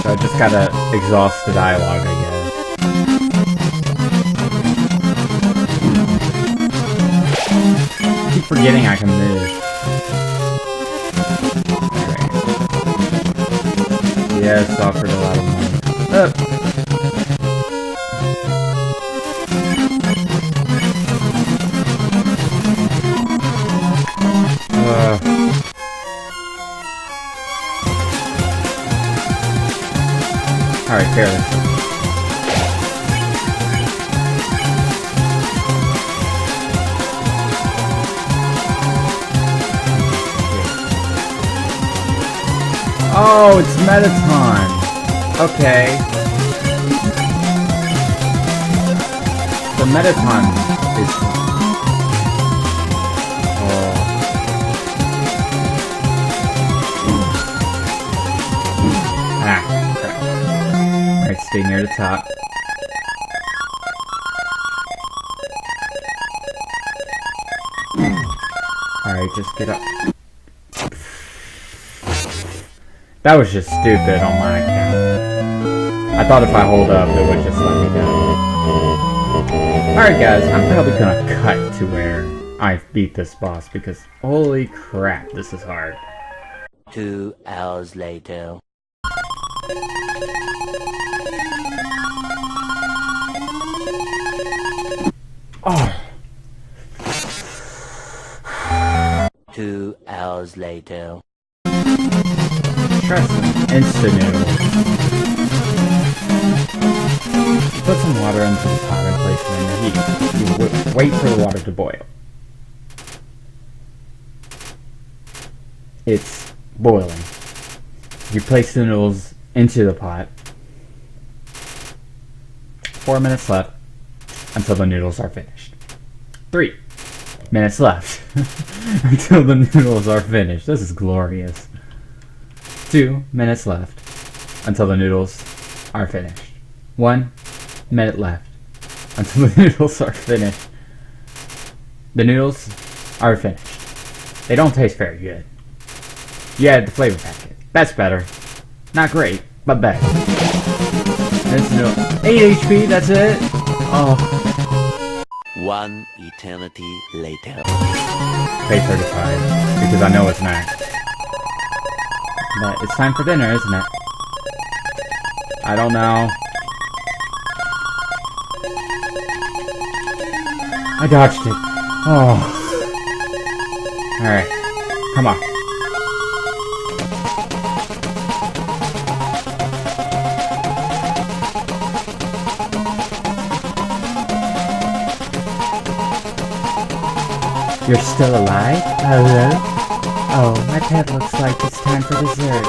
I just gotta exhaust the dialogue, I guess. I keep forgetting I can move. Okay. Yes, offered a lot of money. Alright, fairly. Oh, it's mettaton. Okay. The mettaton is... Stay near the top. Alright, just get up. That was just stupid on my account. I thought if I hold up, it would just let me go. Alright guys, I'm probably gonna cut to where I beat this boss because holy crap, this is hard. 2 hours later. Oh. 2 hours later. Trust me, instant noodles. Put some water into the pot and place it in the heat. You wait for the water to boil. It's boiling. You place the noodles into the pot. 4 minutes left until the noodles are finished. 3 minutes left until the noodles are finished. This is glorious. 2 minutes left until the noodles are finished. 1 minute left until the noodles are finished. The noodles are finished. They don't taste very good. You add the flavor packet. That's better. Not great, but better. It's 8 HP, that's it. Oh. 1 eternity later. Pay 35, because I know it's max. But it's time for dinner, isn't it? I don't know. I dodged it. Oh. Alright. Come on. You're still alive? Hello? Oh, my pet looks like it's time for dessert.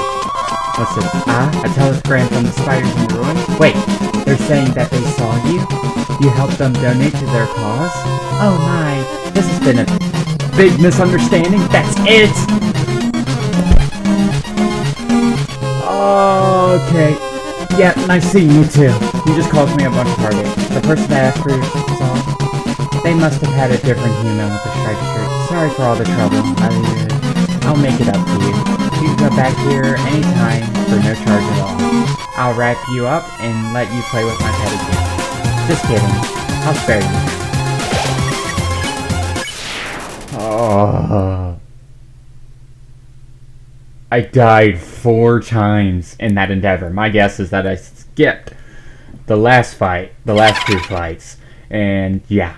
What's this? A telegram from the spiders in the ruin? Wait, they're saying that they saw you? You helped them donate to their cause? Oh my, this has been a big misunderstanding. That's it! Okay. Yeah, nice seeing you too. You just caused me a bunch of heartache. The person that asked for your song, they must have had a different human with a striped shirt. Sorry for all the trouble. I'll make it up to you. you go back here anytime for no charge at all. I'll wrap you up and let you play with my pet again. Just kidding. I'll spare you. Oh. I died 4 times in that endeavor. My guess is that I skipped the last fight, the last 2 fights, and yeah.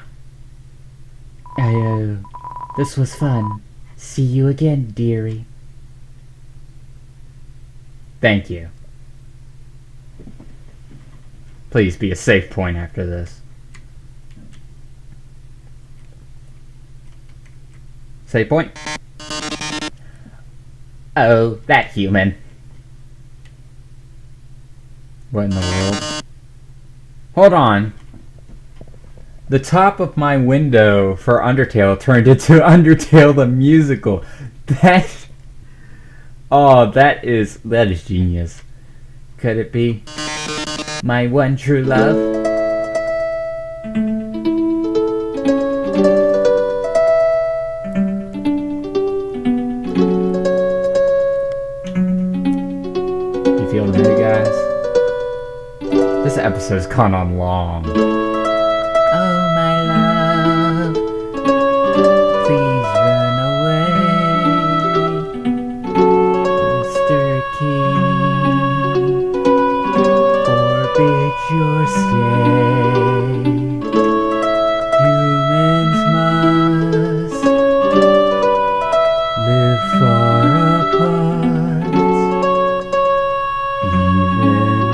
This was fun. See you again, dearie. Thank you. Please be a safe point after this. Save point. Oh, that human. What in the world? Hold on. The top of my window for Undertale turned into Undertale the musical. That... Oh, that is genius. Could it be my one true love? You feel the mood, guys? This episode's gone on long. Oh, my love, please run away, Mr. King, forbid your stay. Humans must live far apart, even if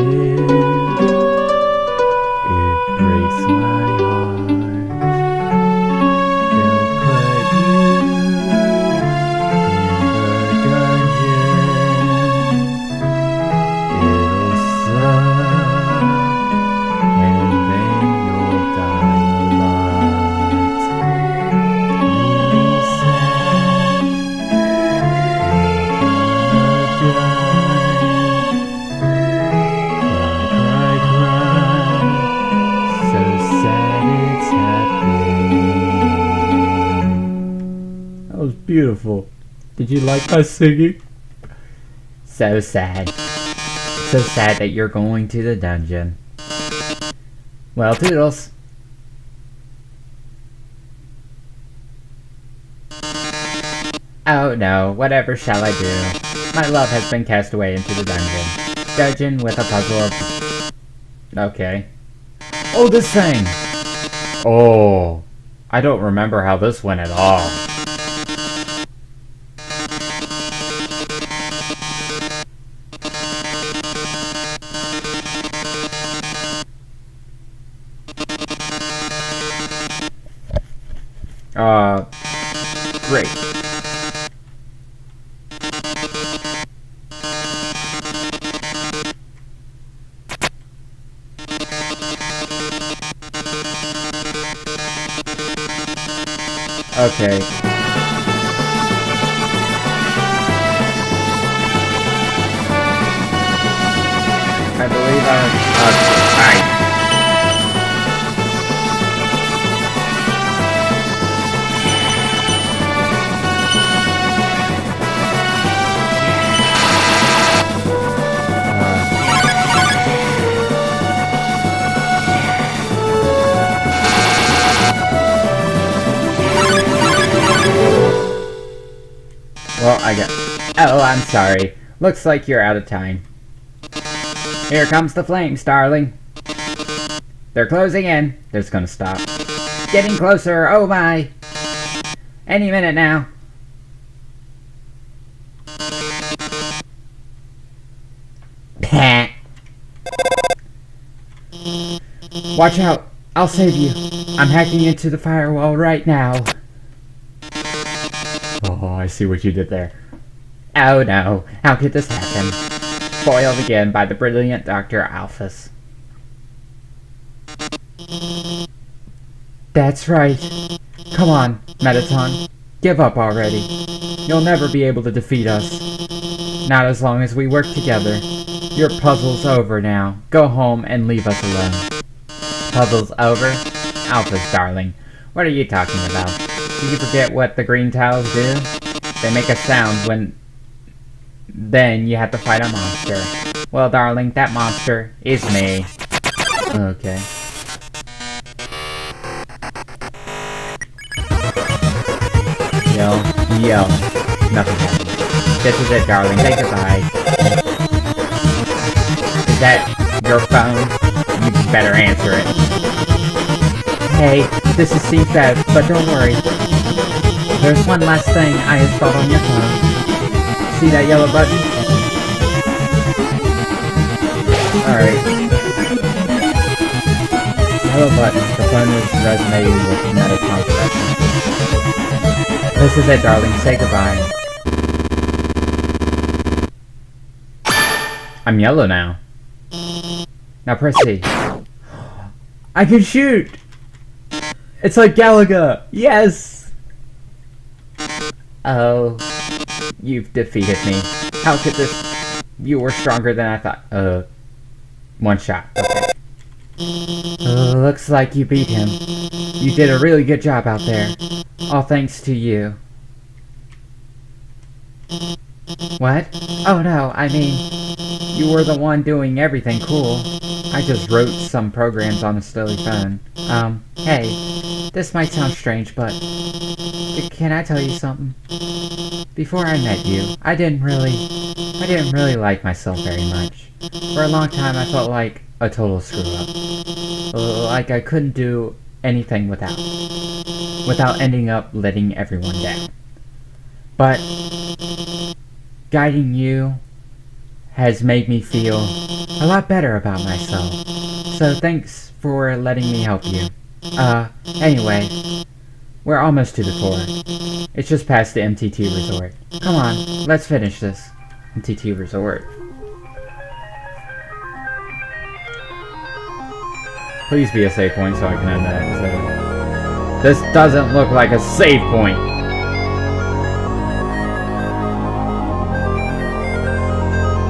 it breaks my heart. They'll put you in the dungeon. It'll suck, and then you'll die a lot. Really sad. You're gonna die. Cry, cry, cry. So sad it's happening. That was beautiful. Did you like my singing? So sad. So sad that you're going to the dungeon. Well, toodles. Oh no, whatever shall I do? My love has been cast away into the dungeon with a puzzle of... Okay. Oh, this thing! Oh, I don't remember how this went at all. Great. Okay. I believe alright. Well, I got... Oh, I'm sorry. Looks like you're out of time. Here comes the flames, darling. They're closing in. They're just gonna stop. Getting closer, oh my! Any minute now. Watch out! I'll save you. I'm hacking into the firewall right now. Oh, I see what you did there. Oh no, how could this happen? Foiled again by the brilliant Dr. Alphys. That's right. Come on, Mettaton. Give up already. You'll never be able to defeat us. Not as long as we work together. Your puzzle's over now. Go home and leave us alone. Puzzle's over? Alphys, darling. What are you talking about? Did you forget what the green tiles do? They make a sound when Then you have to fight a monster. Well, darling, that monster is me. Okay. Yell. Nothing happens. This is it, darling. Say goodbye. Is that your phone? You better answer it. Hey, this is Cuphead, but don't worry. There's one last thing I installed on your phone. See that yellow button? Alright. Yellow button. The phone is resonating with mettaton session. This is it, darling. Say goodbye. I'm yellow now. Now press C. I can shoot! It's like Galaga! Yes! Oh, you've defeated me. How could this... You were stronger than I thought. One shot. Okay. Looks like you beat him. You did a really good job out there. All thanks to you. What? Oh no, I mean... You were the one doing everything cool. I just wrote some programs on a silly phone. Hey, this might sound strange, but can I tell you something? Before I met you, I didn't really like myself very much. For a long time, I felt like a total screw-up. Like I couldn't do anything without ending up letting everyone down. But guiding you has made me feel a lot better about myself. So thanks for letting me help you. Anyway, we're almost to the core. It's just past the MTT resort. Come on, let's finish this. MTT resort. Please be a save point so I can end the episode. This doesn't look like a save point.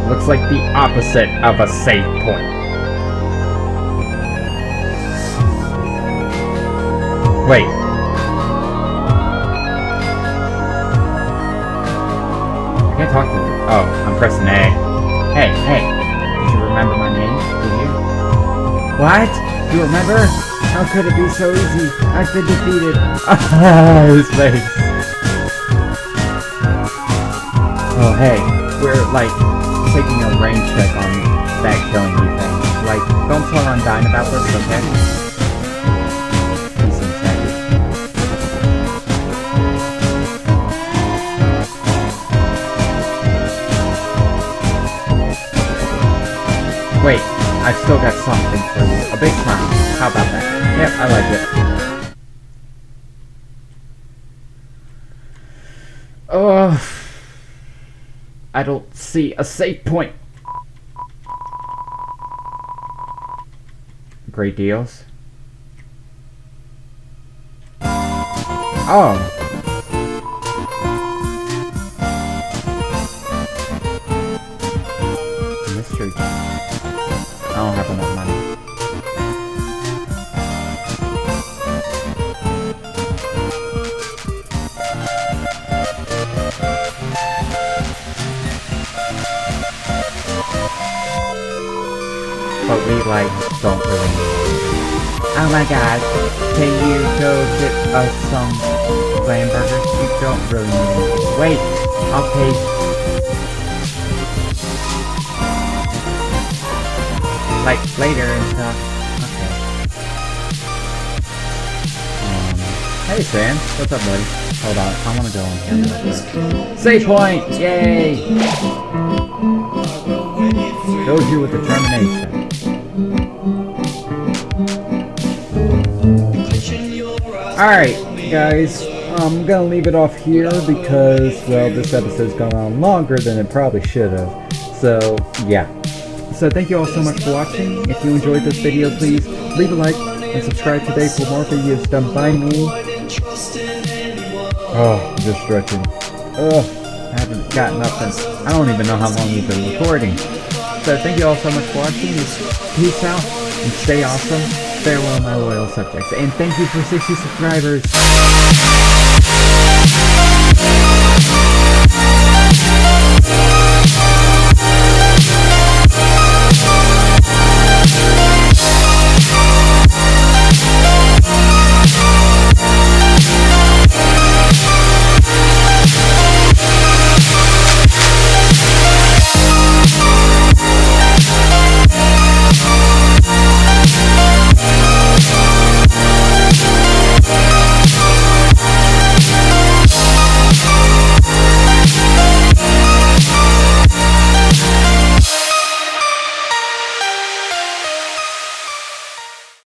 Looks like the opposite of a save point. Wait. I can't talk to you. Oh, I'm pressing A. Hey. Did you remember my name? Did you? What? You remember? How could it be so easy? I've been defeated. His face. Oh, hey. We're like... taking a range check on that killing you thing. Like, don't tell Undyne about this, okay? He seems happy. Wait, I've still got something for you. A big smile. How about that? Yep, I like it. I don't see a save point. Great deals. Oh. Mystery. I don't have enough money. But we, like, don't really need it. Oh my god, can you go get us some lamb burgers? We don't really need it. Wait, I'll pay. Like, later and stuff. Okay. Hey Sam, what's up buddy? Hold on, I wanna go in here. Save point! Yay! Shows you with determination. Alright, guys, I'm gonna leave it off here because, well, this episode's gone on longer than it probably should have. So, yeah. So, thank you all so much for watching. If you enjoyed this video, please leave a like and subscribe today for more videos done by me. Oh, just stretching. Ugh, I haven't gotten up since, I don't even know how long we've been recording. So, thank you all so much for watching. Peace out and stay awesome. Farewell, my loyal subjects, and thank you for 60 subscribers!